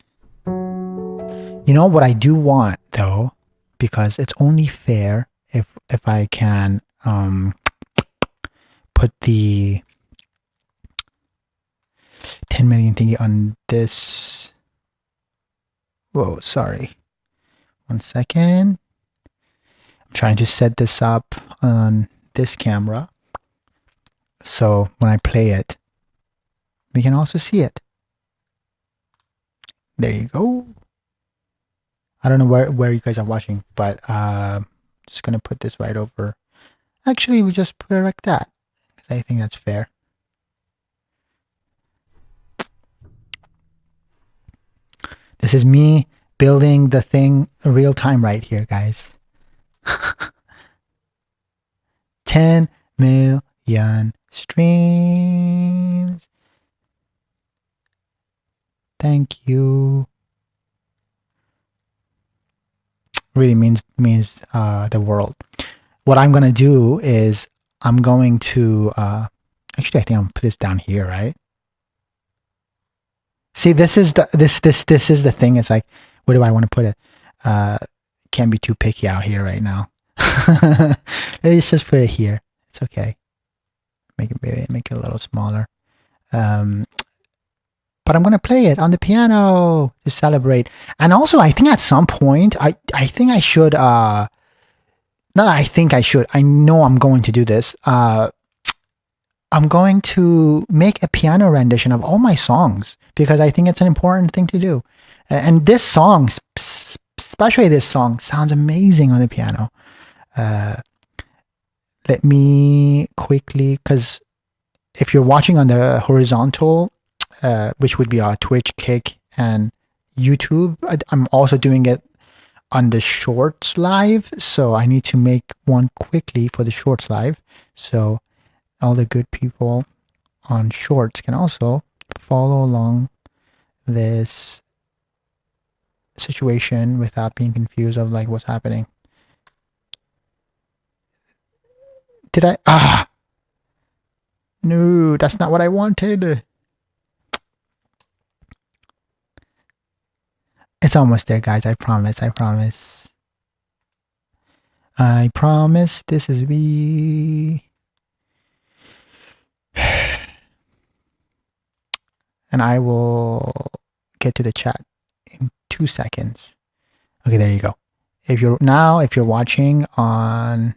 What I do want, though, because it's only fair if I can put the 10 million thingy on this. Whoa, sorry. 1 second. I'm trying to set this up on this camera, so when I play it, we can also see it. There you go. I don't know where you guys are watching, but just gonna put this right over. Actually, we just put it like that, because I think that's fair. This is me building the thing real time right here, guys. 10 million streams. Thank you. Really means the world. What I'm gonna do is I'm going to actually I think I'm gonna put this down here, right? See, this is the this is the thing. It's like, where do I want to put it? Can't be too picky out here right now. Let's just put it here. It's okay. Make it a little smaller. But I'm gonna play it on the piano to celebrate. And also, I think at some point, I think I should. Not I think I should. I know I'm going to do this. I'm going to make a piano rendition of all my songs because I think it's an important thing to do. And this song, especially this song, sounds amazing on the piano. Let me quickly, because if you're watching on the horizontal, which would be our Twitch, Kick, and YouTube, I'm also doing it on the Shorts live. So I need to make one quickly for the Shorts live. So all the good people on Shorts can also follow along this situation without being confused of like what's happening. Did I? No, that's not what I wanted. It's almost there, guys. I promise. I promise. I promise this is me. And I will get to the chat in 2 seconds. Okay, there you go. If you're watching on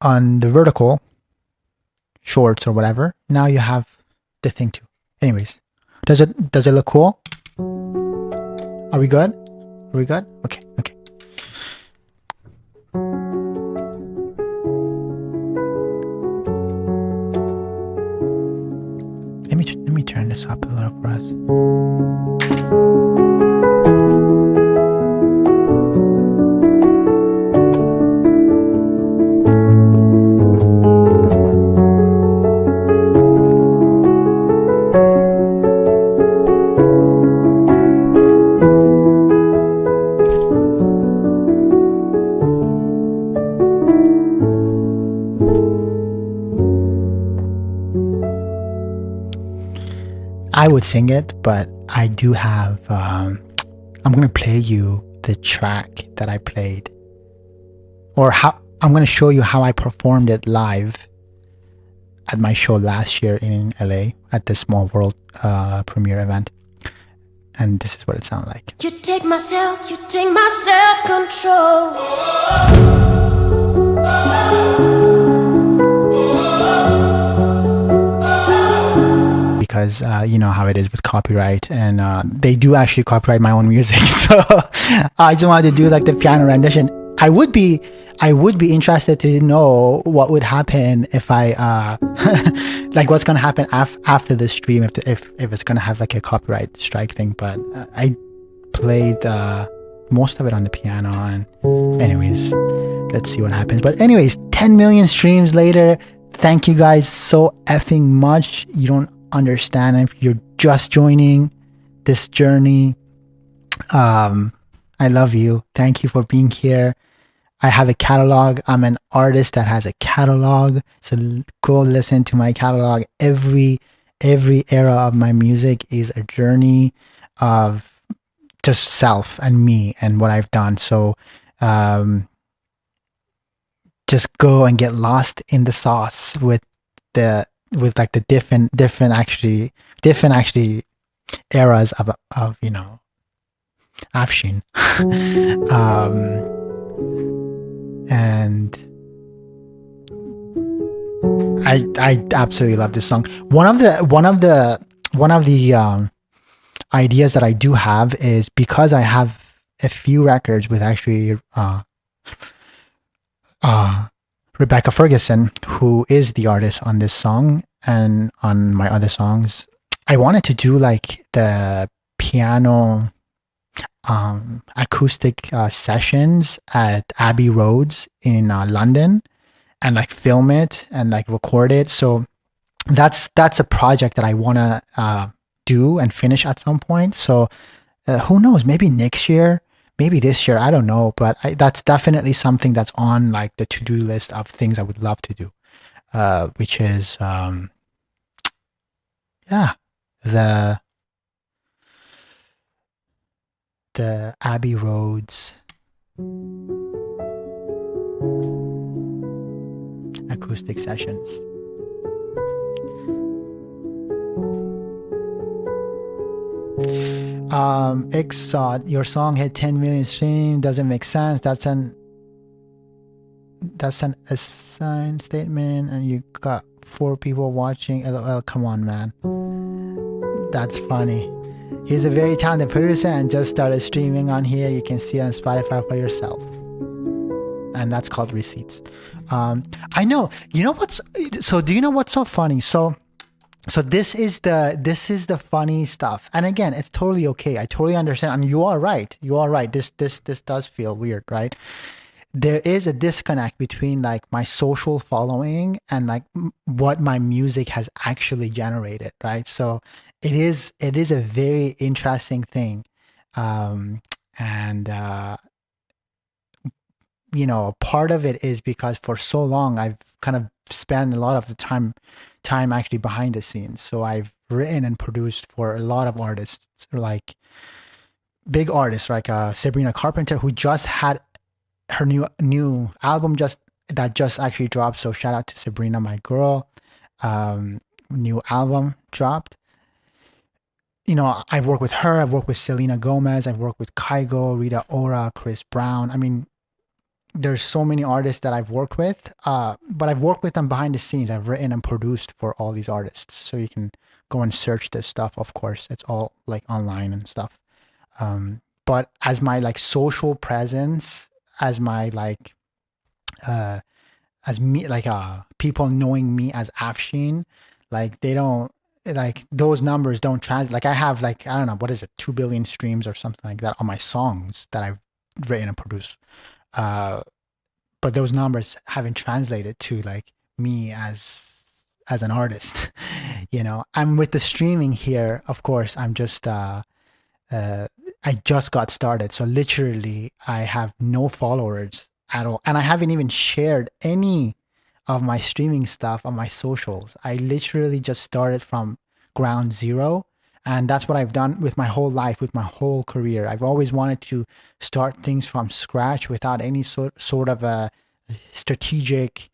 on the vertical Shorts or whatever, now you have the thing too. Anyways, does it look cool? Are we good? Are we good? Okay. Let me turn this up a little for us. I would sing it, but I do have, I'm going to play you the track that I played, or I'm going to show you how I performed it live at my show last year in LA at the Small World premiere event. And this is what it sounds like. You take my self-control. Because you know how it is with copyright, and they do actually copyright my own music. So I just wanted to do like the piano rendition. I would be interested to know what would happen if I like what's gonna happen after the stream if it's gonna have like a copyright strike thing. But I played most of it on the piano, and anyways, let's see what happens. But anyways, 10 million streams later. Thank you guys so effing much. You don't understand if you're just joining this journey. I love you. Thank you for being here. I have a catalog. I'm an artist that has a catalog, so go listen to my catalog. Every era of my music is a journey of just self and me and what I've done. So just go and get lost in the sauce with like the different actually eras of you know, AFSHEEN. And I absolutely love this song. One of the ideas that I do have is, because I have a few records with actually Rebecca Ferguson, who is the artist on this song and on my other songs. I wanted to do like the piano acoustic sessions at Abbey Roads in London, and like film it and like record it. So that's a project that I want to do and finish at some point. So who knows? Maybe next year, maybe this year. I don't know, but that's definitely something that's on like the to-do list of things I would love to do. Which is yeah, the Abbey Roads acoustic sessions. Your song hit 10 million streams. Doesn't make sense. That's an assigned statement, and you got 4 people watching. LOL. Come on, man. That's funny. He's a very talented producer and just started streaming on here. You can see it on Spotify for yourself. And that's called receipts. I know. You know what's so? Do you know what's so funny? So this is the funny stuff. And again, it's totally okay. I totally understand. And you are right. You are right. This does feel weird, right? There is a disconnect between like my social following and like what my music has actually generated, right? So it is a very interesting thing. And you know, part of it is because for so long I've kind of spent a lot of the time actually behind the scenes. So I've written and produced for a lot of artists, like big artists like Sabrina Carpenter, who just had her new album just actually dropped. So shout out to Sabrina, my girl. New album dropped. You know, I've worked with her. I've worked with Selena Gomez. I've worked with Kygo, Rita Ora, Chris Brown. I mean, there's so many artists that I've worked with, but I've worked with them behind the scenes. I've written and produced for all these artists. So you can go and search this stuff. Of course, it's all like online and stuff. But as my like social presence, as my like, as me, like people knowing me as AFSHEEN, like they don't, like those numbers don't translate. Like I have like, I don't know, what is it, 2 billion streams or something like that on my songs that I've written and produced. But those numbers haven't translated to like me as an artist. You know, I'm with the streaming here. Of course, I'm just I just got started, so literally I have no followers at all, and I haven't even shared any of my streaming stuff on my socials. I literally just started from ground zero. And that's what I've done with my whole life, with my whole career. I've always wanted to start things from scratch without any sort of a strategic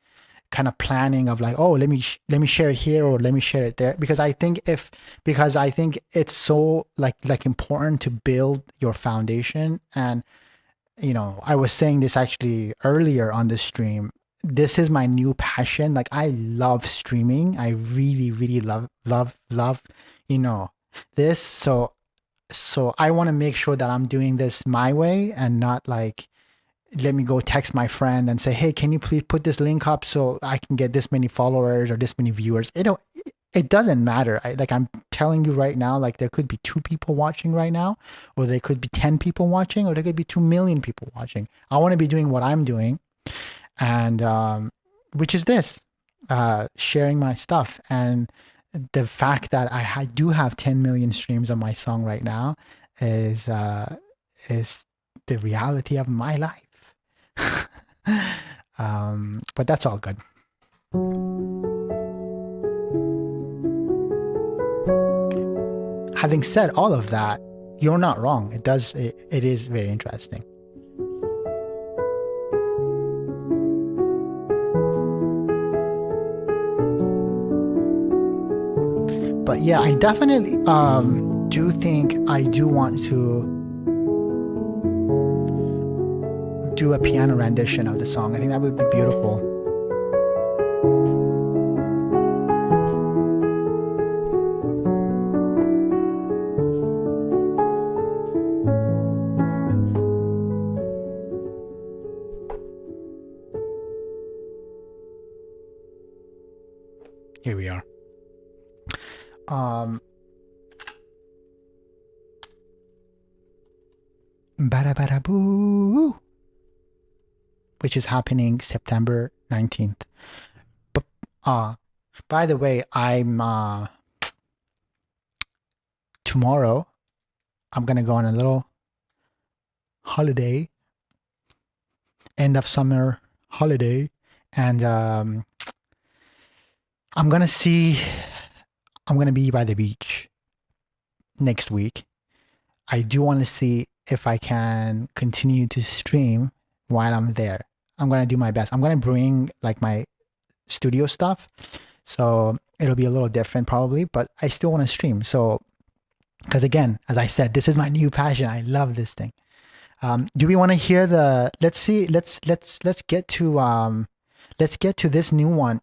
kind of planning of like, oh, let me share it here or let me share it there. Because I think it's so like important to build your foundation. And you know, I was saying this actually earlier on the stream. This is my new passion. Like I love streaming. I really, really love, you know, this. So I want to make sure that I'm doing this my way and not like, let me go text my friend and say, hey, can you please put this link up so I can get this many followers or this many viewers? It doesn't matter. I'm telling you right now, like there could be 2 people watching right now, or there could be 10 people watching, or there could be 2 million people watching. I want to be doing what I'm doing, and which is this, sharing my stuff. And the fact that I do have 10 million streams on my song right now is the reality of my life. But that's all good. Having said all of that, you're not wrong. It is very interesting. But yeah, I definitely do think I do want to do a piano rendition of the song. I think that would be beautiful. Here we are. Bada bada boo, which is happening September 19th. But by the way, I'm tomorrow I'm gonna go on a little holiday, end of summer holiday, and I'm gonna be by the beach next week. I do want to see if I can continue to stream while I'm there. I'm gonna do my best. I'm gonna bring like my studio stuff, so it'll be a little different probably, but I still want to stream. So, because again, as I said, this is my new passion. I love this thing. Do we want to hear the? Let's see. Let's get to this new one.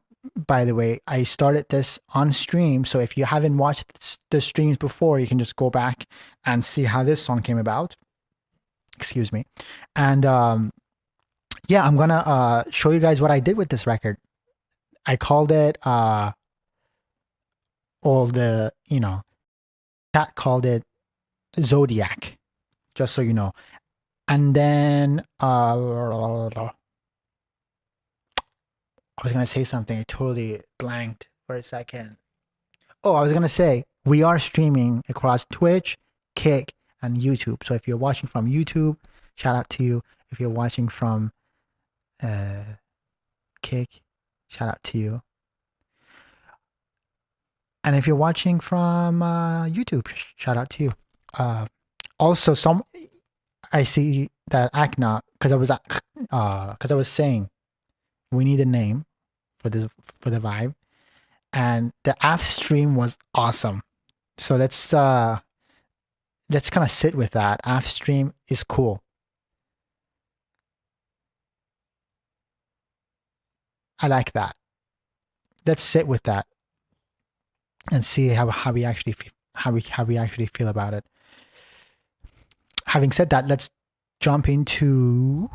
By the way, I started this on stream, so if you haven't watched the streams before, you can just go back and see how this song came about. Excuse me. And yeah, I'm gonna show you guys what I did with this record. I called it chat called it Zodiac, just so you know. And then I was gonna say something. I totally blanked for a second. Oh, I was gonna say we are streaming across Twitch, Kick, and YouTube. So if you're watching from YouTube, shout out to you. If you're watching from Kick, shout out to you. And if you're watching from YouTube, shout out to you. Also, I see that Akna, because I was saying we need a name for the vibe, and the AF stream was awesome. So let's kind of sit with that. AF stream is cool. I like that. Let's sit with that and see how we actually feel about it. Having said that, let's jump into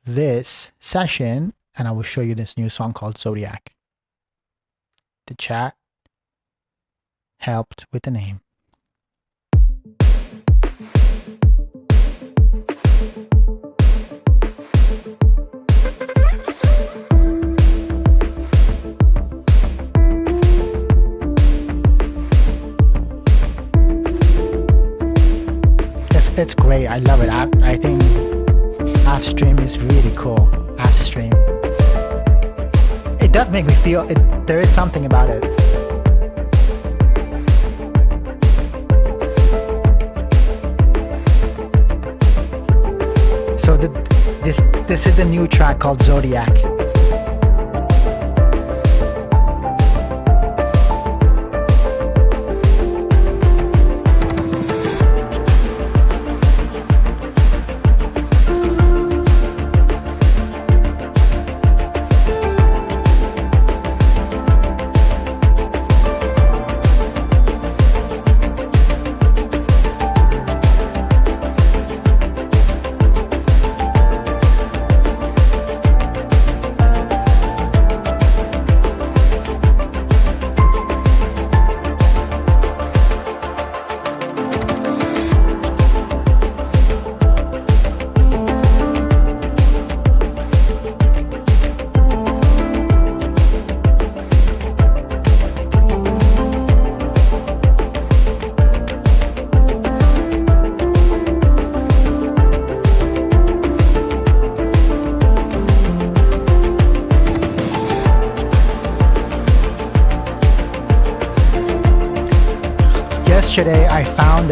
this session and I will show you this new song called Zodiac. The chat helped with the name. It's great. I love it. I think AF stream is really cool. AF stream. It does make me feel it. There is something about it. So this is the new track called Zodiac. Yesterday I found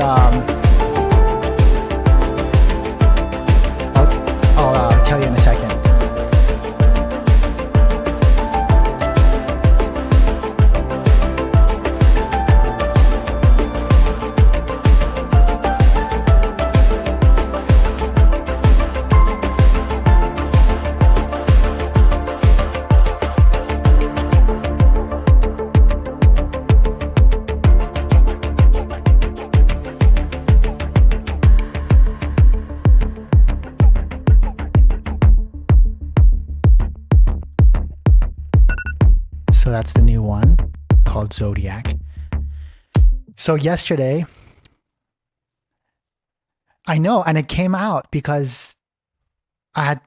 I'll tell you in a second. So that's the new one called Zodiac. So yesterday I know, and it came out because I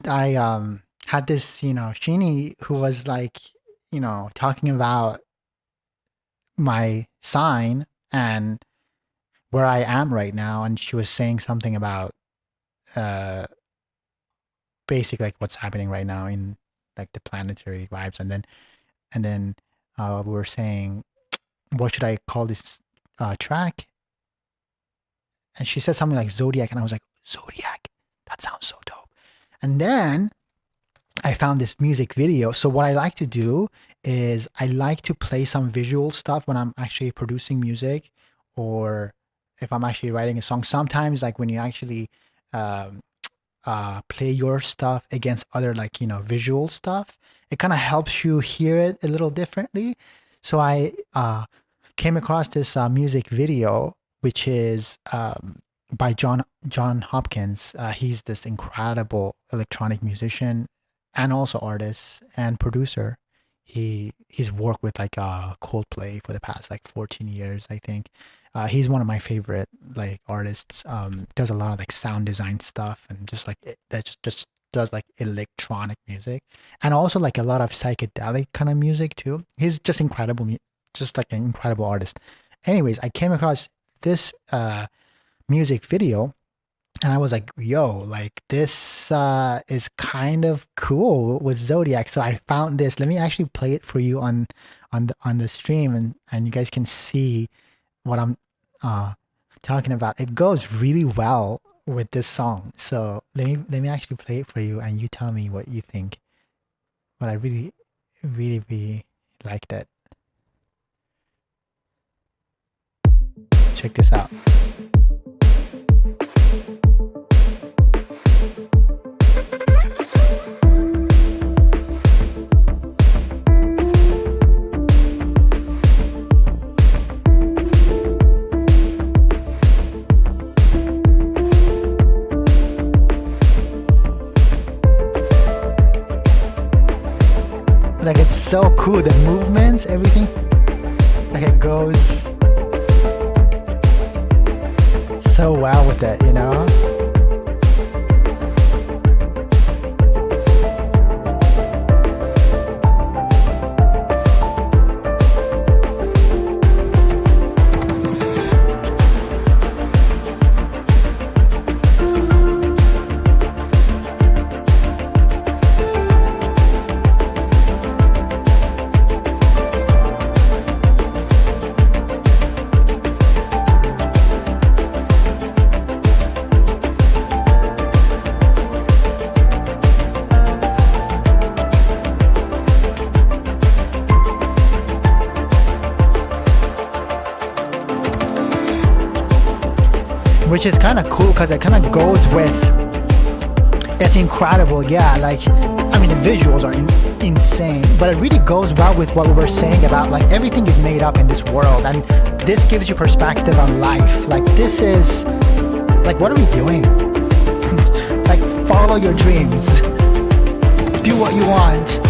had this, Sheenie who was like, talking about my sign and where I am right now, and she was saying something about uh basically like what's happening right now in like the planetary vibes, and then we were saying what should I call this track, and she said something like Zodiac, and I was like, Zodiac, that sounds so dope. And then I found this music video. So what I like to do is I like to play some visual stuff when I'm actually producing music, or if I'm actually writing a song. Sometimes like when you actually um, play your stuff against other like visual stuff, it kind of helps you hear it a little differently. So I came across this music video, which is by John Hopkins. He's this incredible electronic musician and also artist and producer. He's worked with like Coldplay for the past like 14 years, I think. He's one of my favorite like artists. Does a lot of like sound design stuff, and just like that just does like electronic music, and also like a lot of psychedelic kind of music too. He's just incredible, just like an incredible artist. Anyways, I came across this music video, and I was like, yo, like this is kind of cool with Zodiac. So I found this. Let me actually play it for you on the stream, and you guys can see what I'm uh talking about. It goes really well with this song. So let me actually play it for you, and you tell me what you think. But I really, really, really liked it. Check this out. Like it's so cool. The movements, everything. Like it goes so well with it, you know? Which is kind of cool because it kind of goes with, it's incredible, yeah, like I mean the visuals are insane, but it really goes well with what we were saying about like everything is made up in this world, and this gives you perspective on life. Like this is like, what are we doing? Like follow your dreams, do what you want.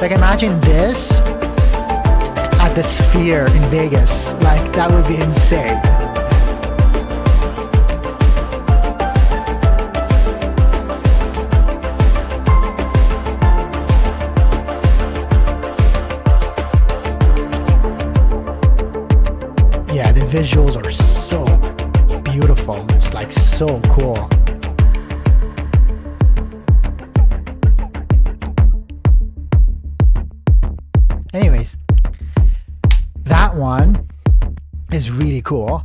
Like imagine this at the Sphere in Vegas. Like that would be insane. Yeah, the visuals are so beautiful. It's like so cool. Anyways, that one is really cool,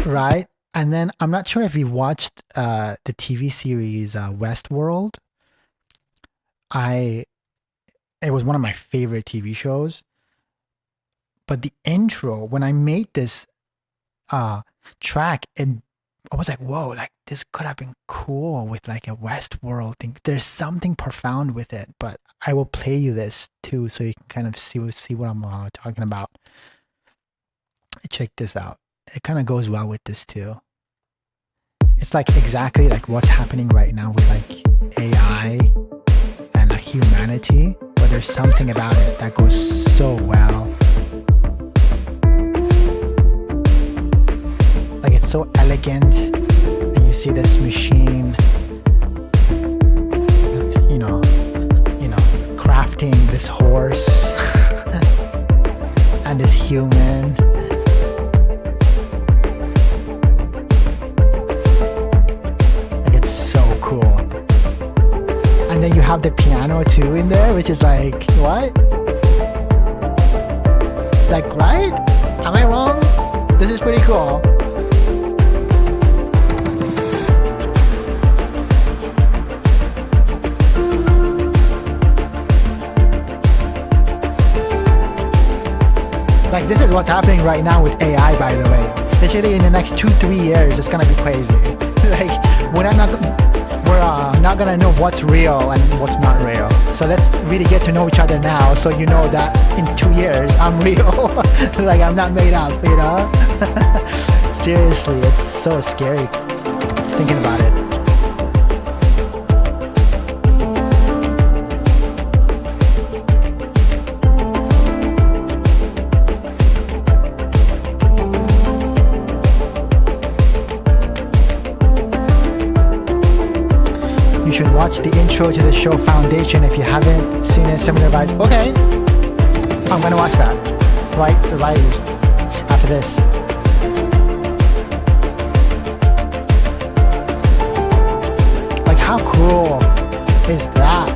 right? And then I'm not sure if you watched the TV series Westworld. It was one of my favorite TV shows. But the intro, when I made this track, and I was like, whoa, like this could have been cool with like a Westworld thing. There's something profound with it, but I will play you this too so you can kind of see what I'm talking about. Check this out. It kind of goes well with this too. It's like exactly like what's happening right now with like AI and like humanity, but there's something about it that goes so well. Like it's so elegant, and you see this machine, crafting this horse and this human. Like it's so cool. And then you have the piano too in there, which is like, what? Like, right? Am I wrong? This is pretty cool. Like this is what's happening right now with AI, by the way. Literally in the next 2-3 years, it's gonna be crazy. Like we're not gonna know what's real and what's not real. So let's really get to know each other now, so you know that in 2 years I'm real. Like I'm not made up, you know. Seriously, it's so scary thinking about it. You should watch the intro to the show Foundation if you haven't seen it. Similar vibes. Okay, I'm gonna watch that right after this. Like how cool is that?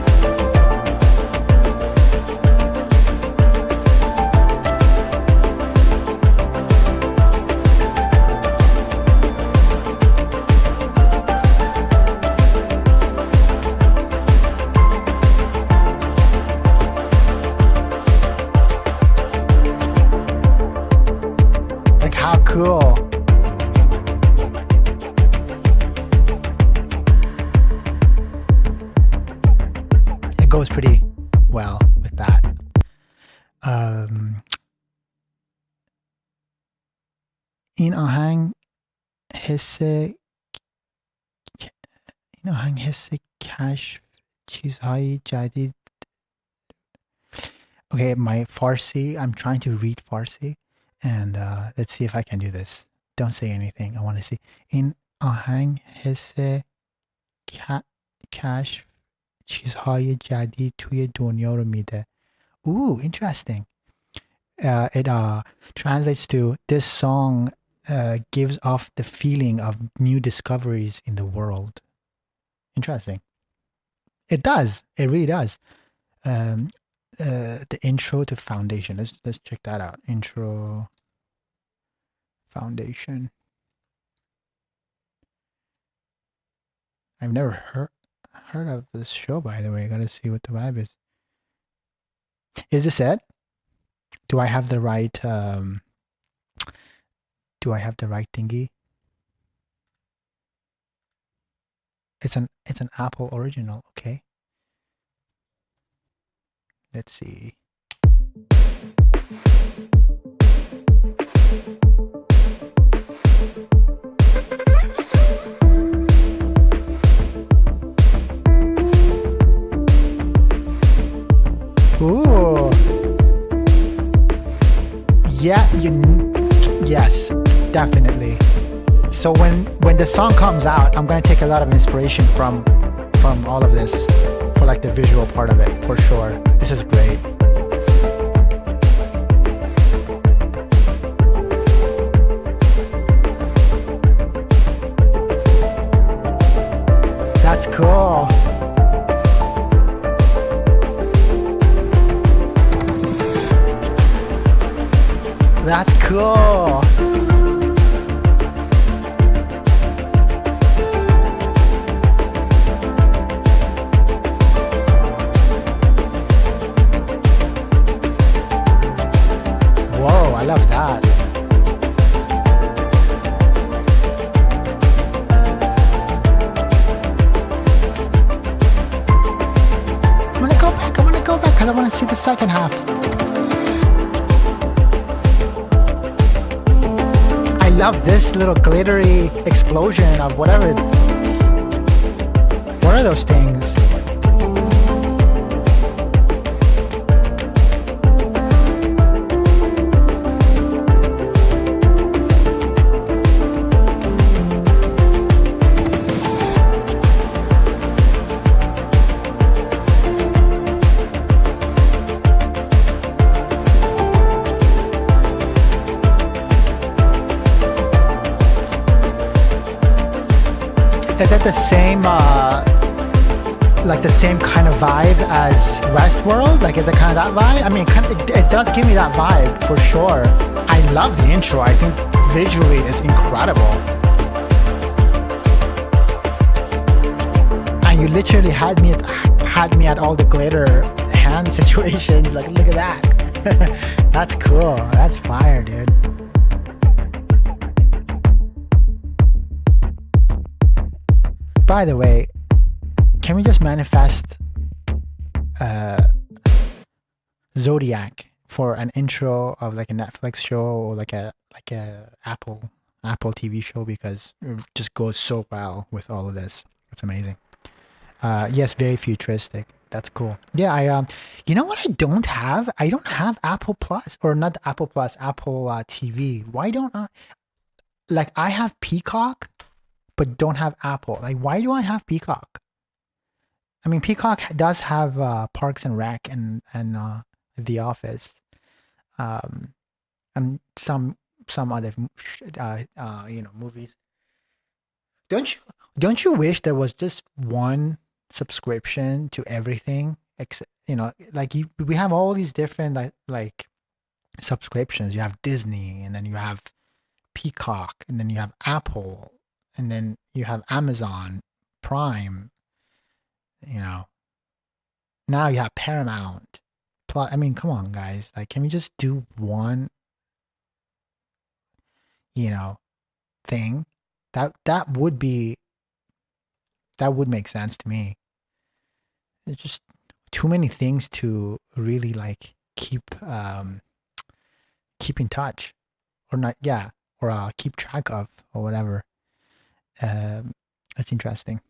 How cool. It goes pretty well with that. این آهنگ حس کشف چیزهای جدید. Okay, my Farsi, I'm trying to read Farsi. And let's see if I can do this. Don't say anything. I want to see. این آهنگ حس کشف چیزهای جدید توی دنیا رو میده. Ooh, interesting. It translates to, this song gives off the feeling of new discoveries in the world. Interesting. It does. It really does. The intro to Foundation. Let's check that out. Intro Foundation. I've never heard of this show, by the way. I gotta see what the vibe is. Is this it? Do I have the right thingy? It's an Apple original, okay. Let's see. Ooh. Yeah, yes, definitely. So when the song comes out, I'm gonna take a lot of inspiration from all of this for like the visual part of it, for sure. This is great. That's cool. That's cool. Whoa, I love that. I'm gonna go back because I want to see the second half. I love this little glittery explosion of whatever. What are those things? Is it the same, like the same kind of vibe as Westworld? Like, is it kind of that vibe? I mean, it does give me that vibe for sure. I love the intro. I think visually it's incredible. And you literally had me at all the glitter hand situations. Like, look at that. That's cool. That's fire, dude. By the way, can we just manifest Zodiac for an intro of like a Netflix show or like a Apple TV show, because it just goes so well with all of this. It's amazing. Yes, very futuristic. That's cool. Yeah, you know what I don't have? I don't have Apple Plus, or not Apple Plus, Apple TV. Why don't I? Like, I have Peacock, but don't have Apple. Like, why do I have Peacock? I mean, Peacock does have Parks and Rec and The Office, and some other movies. Don't you wish there was just one subscription to everything? Like we have all these different like subscriptions. You have Disney, and then you have Peacock, and then you have Apple, and then you have Amazon Prime. Now you have Paramount Plus. I mean, come on, guys. Like, can we just do one, thing? That would make sense to me. It's just too many things to really like keep in touch, or not. Yeah, or keep track of, or whatever. It's interesting.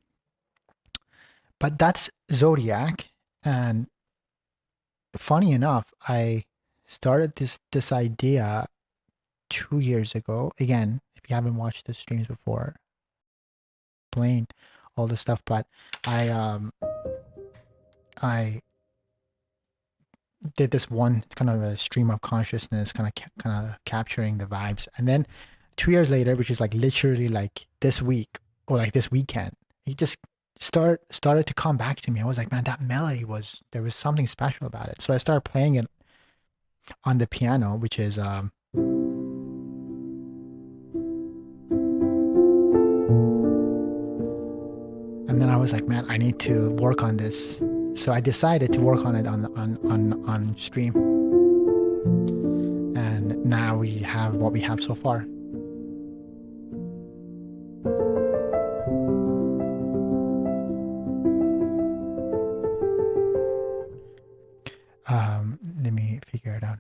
But that's Zodiac, and funny enough, I started this idea 2 years ago. Again, if you haven't watched the streams before, playing all this stuff, but I did this one kind of a stream of consciousness, kind of capturing the vibes, and then 2 years later, which is like literally like this week or like this weekend, it just started to come back to me. I was like, man, that melody there was something special about it. So I started playing it on the piano, which is and then I was like, man, I need to work on this. So I decided to work on it on stream, and now we have what we have so far. Let me figure it out.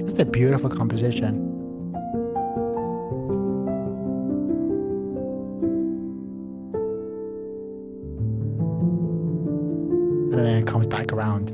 It's a beautiful composition. And then it comes back around.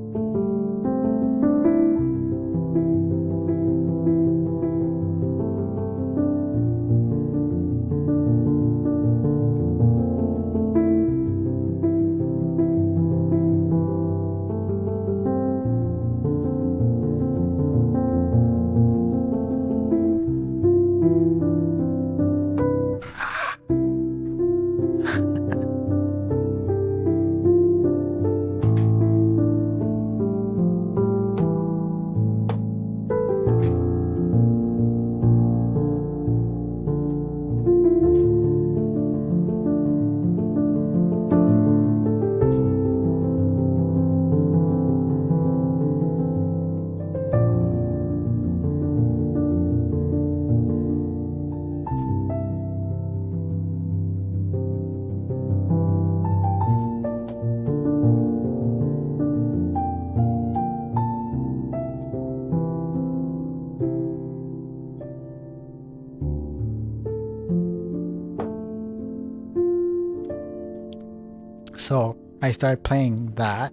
So I started playing that,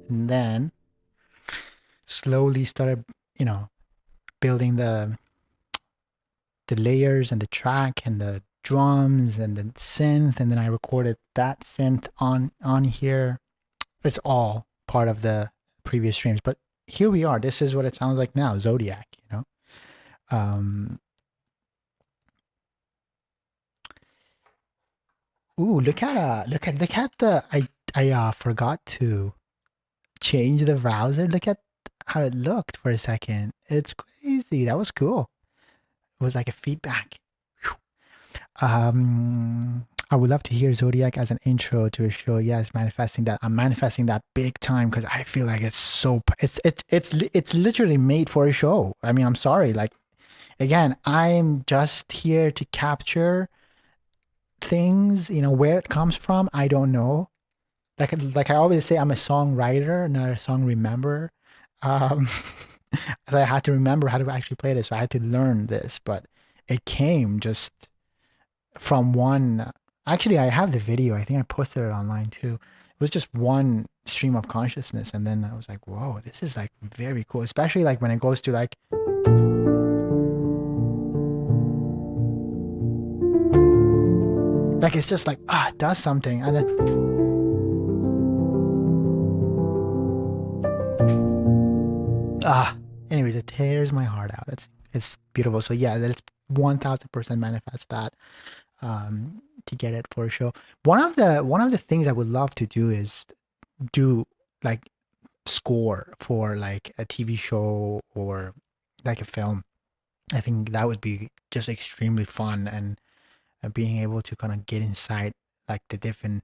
and then slowly started, building the layers and the track and the drums and the synth, and then I recorded that synth on here. It's all part of the previous streams, but here we are. This is what it sounds like now, Zodiac. Um, ooh, look at the I forgot to change the browser. Look at how it looked for a second. It's crazy. That was cool. It was like a feedback. I would love to hear Zodiac as an intro to a show. Yes, manifesting that. I'm manifesting that big time because I feel like it's literally made for a show. I mean, I'm sorry. Like, again, I'm just here to capture things. Where it comes from, I don't know. Like I always say, I'm a songwriter, not a song rememberer. Um, so I had to remember how to actually play this. So I had to learn this, but it came just from one. Actually, I have the video. I think I posted it online too. It was just one stream of consciousness, and then I was like, "Whoa, this is like very cool." Especially like when it goes to like it's just like it does something, and then anyways, it tears my heart out. It's beautiful. So yeah, let's 1000% manifest that to get it for a show. One of the things I would love to do is do like score for like a TV show or like a film. I think that would be just extremely fun, and being able to kind of get inside like the different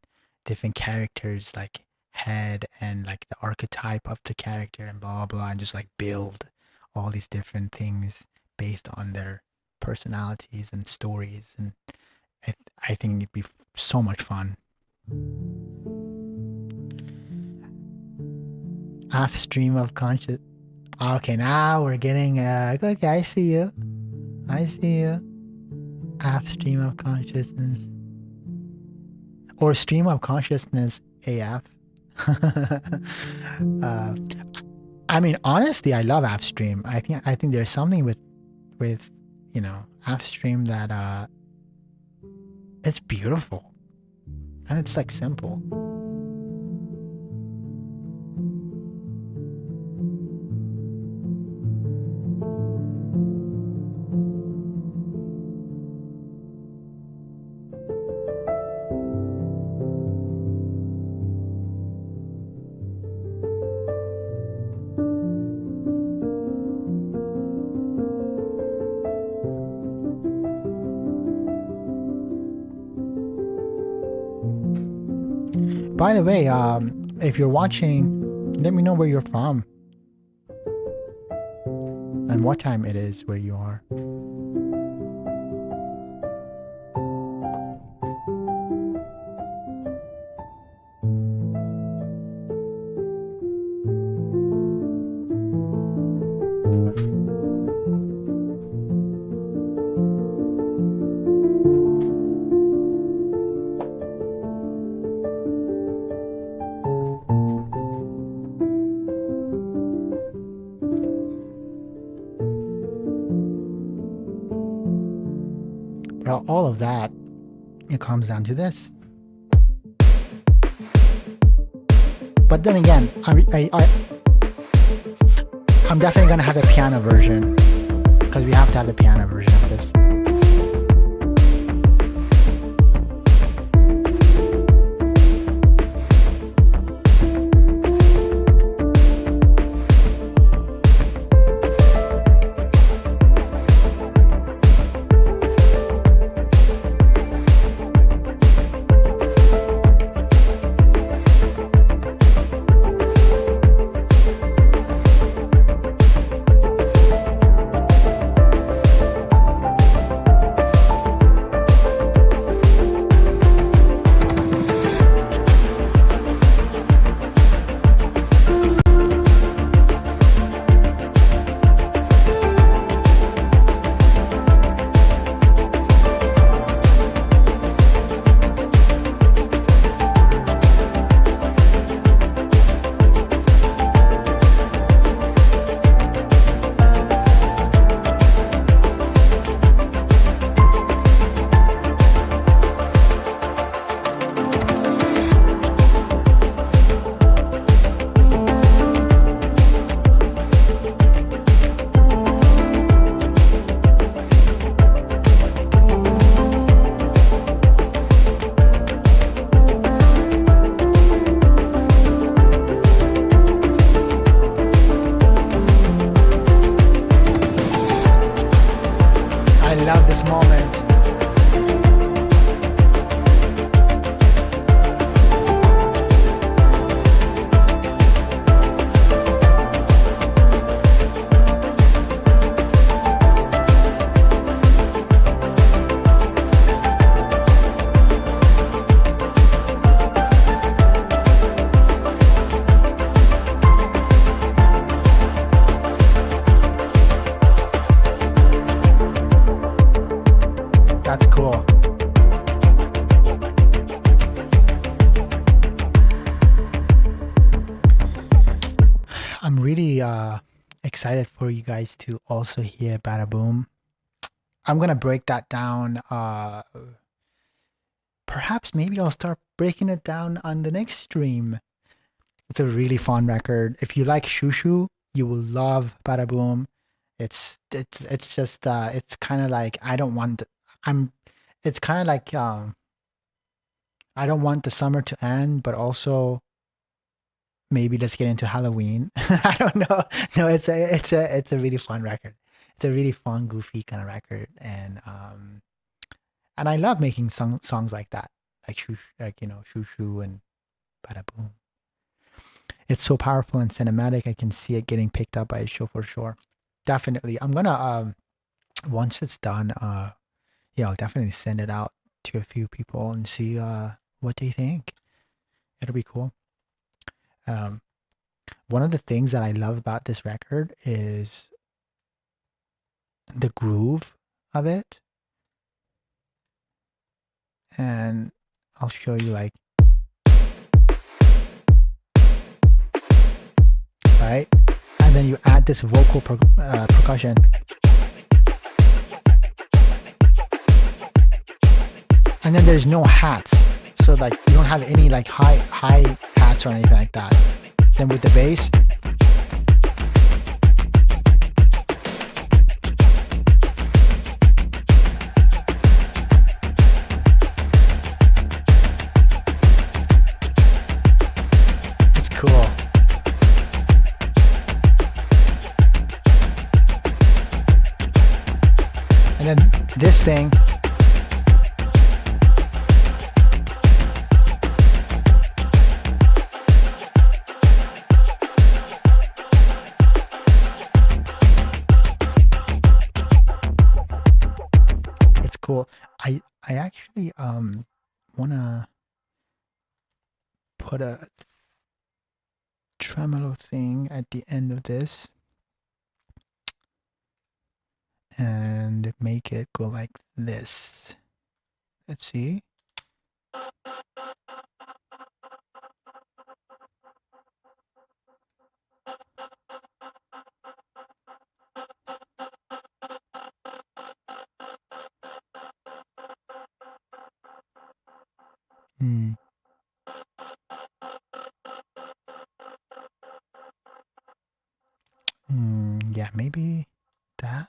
characters, like head and like the archetype of the character and blah blah, and just like build all these different things based on their personalities and stories. And I think it'd be so much fun. Half stream of conscious. Okay, now we're getting okay, I see you. Half stream of consciousness. Or stream of consciousness AF. I mean, honestly, I love AF stream. I think there's something with AF stream that it's beautiful. And it's like simple. By the way, if you're watching, let me know where you're from and what time it is where you are. Well, all of that, it comes down to this. But then again, I'm definitely gonna have a piano version, because we have to have a piano version of this. really excited for you guys to also hear Bada Boom. I'm gonna break that down. Perhaps maybe I'll start breaking it down on the next stream. It's a really fun record. If you like Shushu, you will love Bada Boom. It's just it's kind of like I don't want. I'm. It's kind of like I don't want the summer to end, but also maybe let's get into Halloween. I don't know. No, it's a really fun record. It's a really fun, goofy kind of record, and I love making songs like that, like Shoo Shoo and Bada Boom. It's so powerful and cinematic. I can see it getting picked up by a show for sure. Definitely, I'm gonna once it's done, yeah, I'll definitely send it out to a few people and see what they think. It'll be cool. Um, One of the things that I love about this record is the groove of it. And I'll show you like, right? And then you add this vocal percussion. And then there's no hats. So like you don't have any like high hats or anything like that. Then with the bass, it's cool. And then this thing, it's cool. I actually wanna put a tremolo thing at the end of this and make it go like this. Let's see. Hmm. Yeah, maybe that.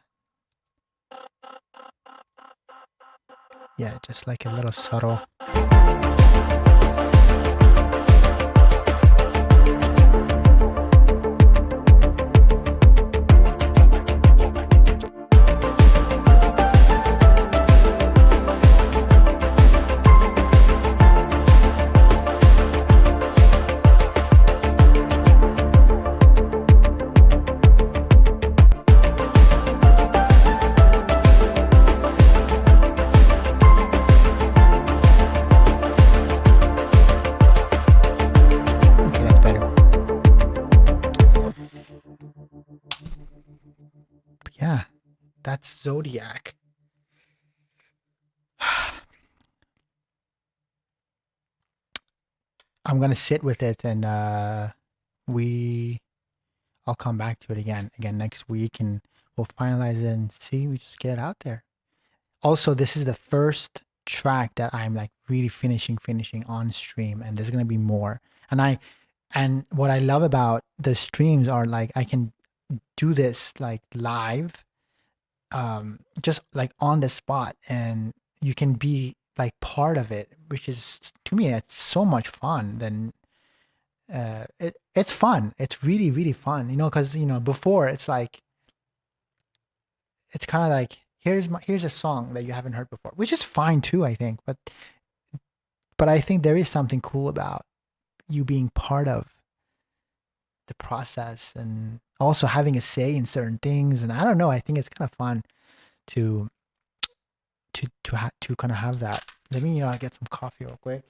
Yeah, just like a little subtle. Okay, that's better. But yeah, that's Zodiac. I'm gonna sit with it and I'll come back to it again next week and we'll finalize it and see, we just get it out there. Also, this is the first track that I'm like really finishing on stream, and there's gonna be more. And what I love about the streams are like I can do this like live, just like on the spot, and you can be like part of it, which is to me it's so much fun. Then it's fun. It's really fun, because before it's like it's kind of like here's a song that you haven't heard before, which is fine too, I think. But I think there is something cool about you being part of the process and also having a say in certain things. And I don't know, I think it's kind of fun to to kind of have that. Let me get some coffee real quick.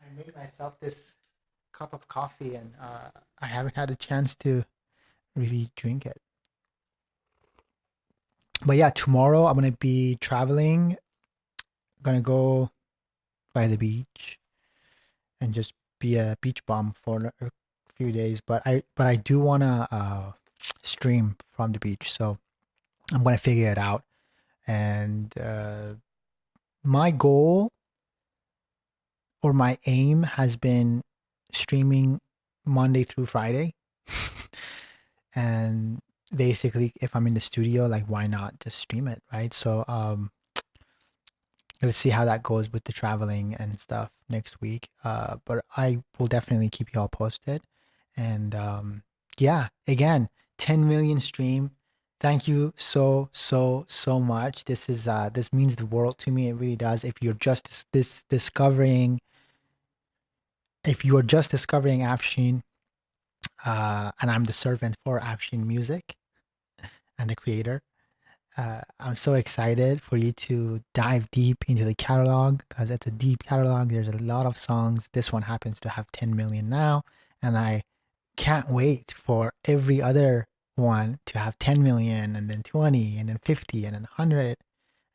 I made myself this cup of coffee and I haven't had a chance to really drink it. But yeah, tomorrow I'm gonna be traveling. I'm gonna go by the beach and just be a beach bum few days, but I do wanna stream from the beach, so I'm gonna figure it out. And my goal or my aim has been streaming Monday through Friday. And basically, if I'm in the studio, like why not just stream it, right? So let's see how that goes with the traveling and stuff next week. But I will definitely keep you all posted. And yeah, again, 10 million stream. Thank you so much. This means the world to me. It really does. If you're just discovering, if you are just discovering AFSHEEN, and I'm the servant for AFSHEEN Music and the creator. I'm so excited for you to dive deep into the catalog because it's a deep catalog. There's a lot of songs. This one happens to have 10 million now, and I can't wait for every other one to have 10 million and then 20 and then 50 and then 100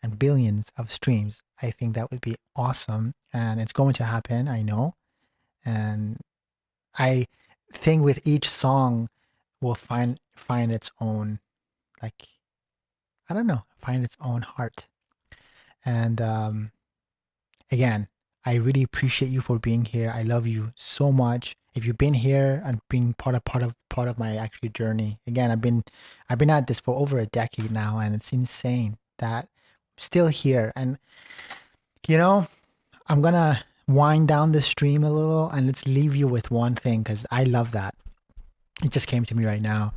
and billions of streams. I think that would be awesome, and it's going to happen, I know. And I think with each song will find its own, like, I don't know, find its own heart. And again, I really appreciate you for being here. I love you so much. If you've been here and being part of my actual journey, again, I've been at this for over a decade now, and it's insane that I'm still here. And you know, I'm gonna wind down the stream a little, and let's leave you with one thing because I love that. It just came to me right now.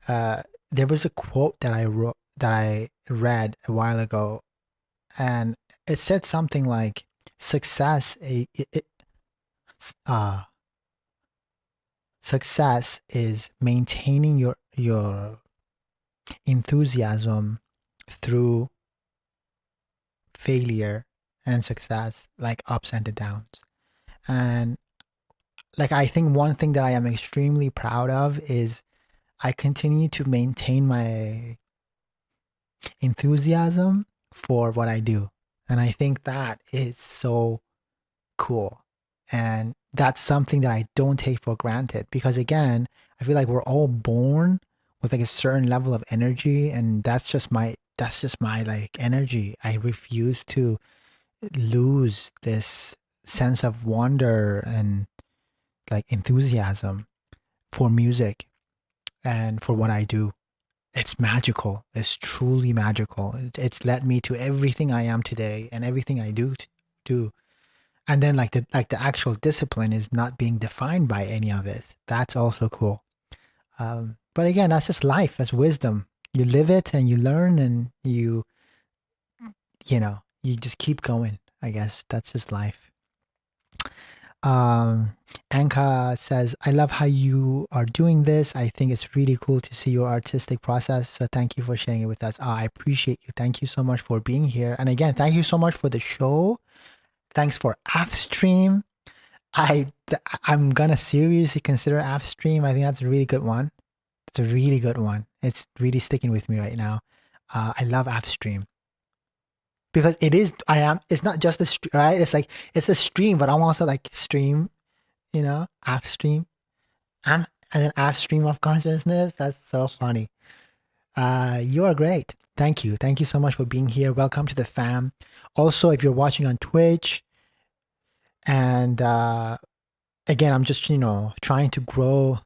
There was a quote that I read a while ago, and it said something like, "Success, uh, success is maintaining your enthusiasm through failure and success, like ups and the downs." And like I think one thing that I am extremely proud of is I continue to maintain my enthusiasm for what I do. And I think that is so cool. And that's something that I don't take for granted because again, I feel like we're all born with like a certain level of energy, and that's just my like energy. I refuse to lose this sense of wonder and like enthusiasm for music and for what I do. It's magical. It's truly magical. It's led me to everything I am today and everything I do. And then like the actual discipline is not being defined by any of it. That's also cool. But again, that's just life. That's wisdom. You live it and you learn and you just keep going. I guess that's just life. Um, Anka says, I love how you are doing this. I think it's really cool to see your artistic process. So thank you for sharing it with us. I appreciate you. Thank you so much for being here. And again, thank you so much for the show. Thanks for AFStream. I'm gonna seriously consider AFStream. I think that's a really good one. It's a really good one. It's really sticking with me right now. I love AFStream because it's not just right? It's like, it's a stream, but I'm also like stream, app stream. And an app stream of consciousness. That's so funny. You are great. Thank you. Thank you so much for being here. Welcome to the fam. Also, if you're watching on Twitch, and again, I'm just, trying to grow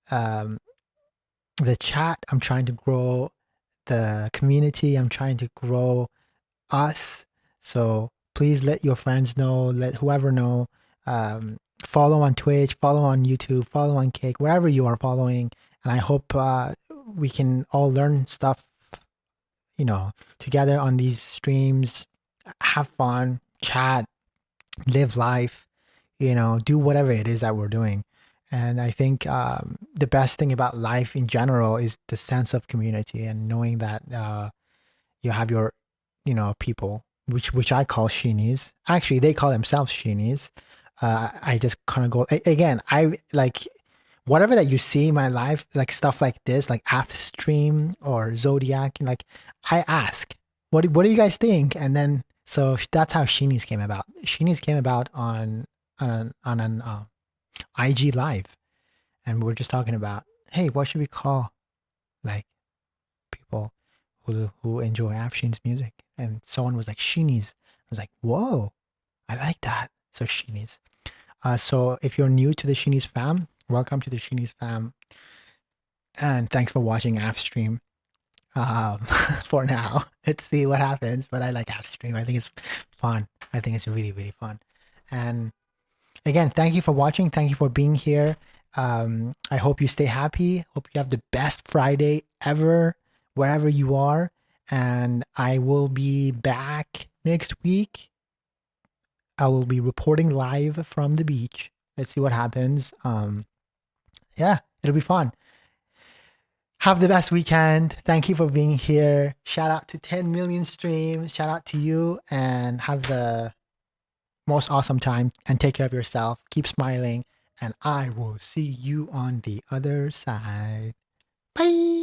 the chat. I'm trying to grow the community. I'm trying to grow us. So please let your friends know, let whoever know. Follow on Twitch, follow on YouTube, follow on Cake, wherever you are following. And I hope we can all learn stuff, together on these streams. Have fun, chat, live life, do whatever it is that we're doing. And I think the best thing about life in general is the sense of community and knowing that you have your, people, which I call Sheenies. Actually, they call themselves Sheenies. I just kind of go again. I like whatever that you see in my life, like stuff like this, like AFStream or Zodiac. Like I ask, what do you guys think? And then so that's how Sheenies came about. Sheenies came about on an IG live, and we were just talking about, hey, what should we call like people who enjoy AFSHEEN's music? And someone was like Sheenies. I was like, whoa, I like that. So Sheenies. So if you're new to the Sheenies fam, welcome to the Sheenies fam, and thanks for watching AFStream. For now, let's see what happens. But I like AFStream. I think it's fun. I think it's really, really fun. And again, thank you for watching. Thank you for being here. I hope you stay happy. Hope you have the best Friday ever, wherever you are. And I will be back next week. I will be reporting live from the beach. Let's see what happens. Yeah, it'll be fun. Have the best weekend. Thank you for being here. Shout out to 10 million streams. Shout out to you, and have the most awesome time, and take care of yourself. Keep smiling, and I will see you on the other side. Bye.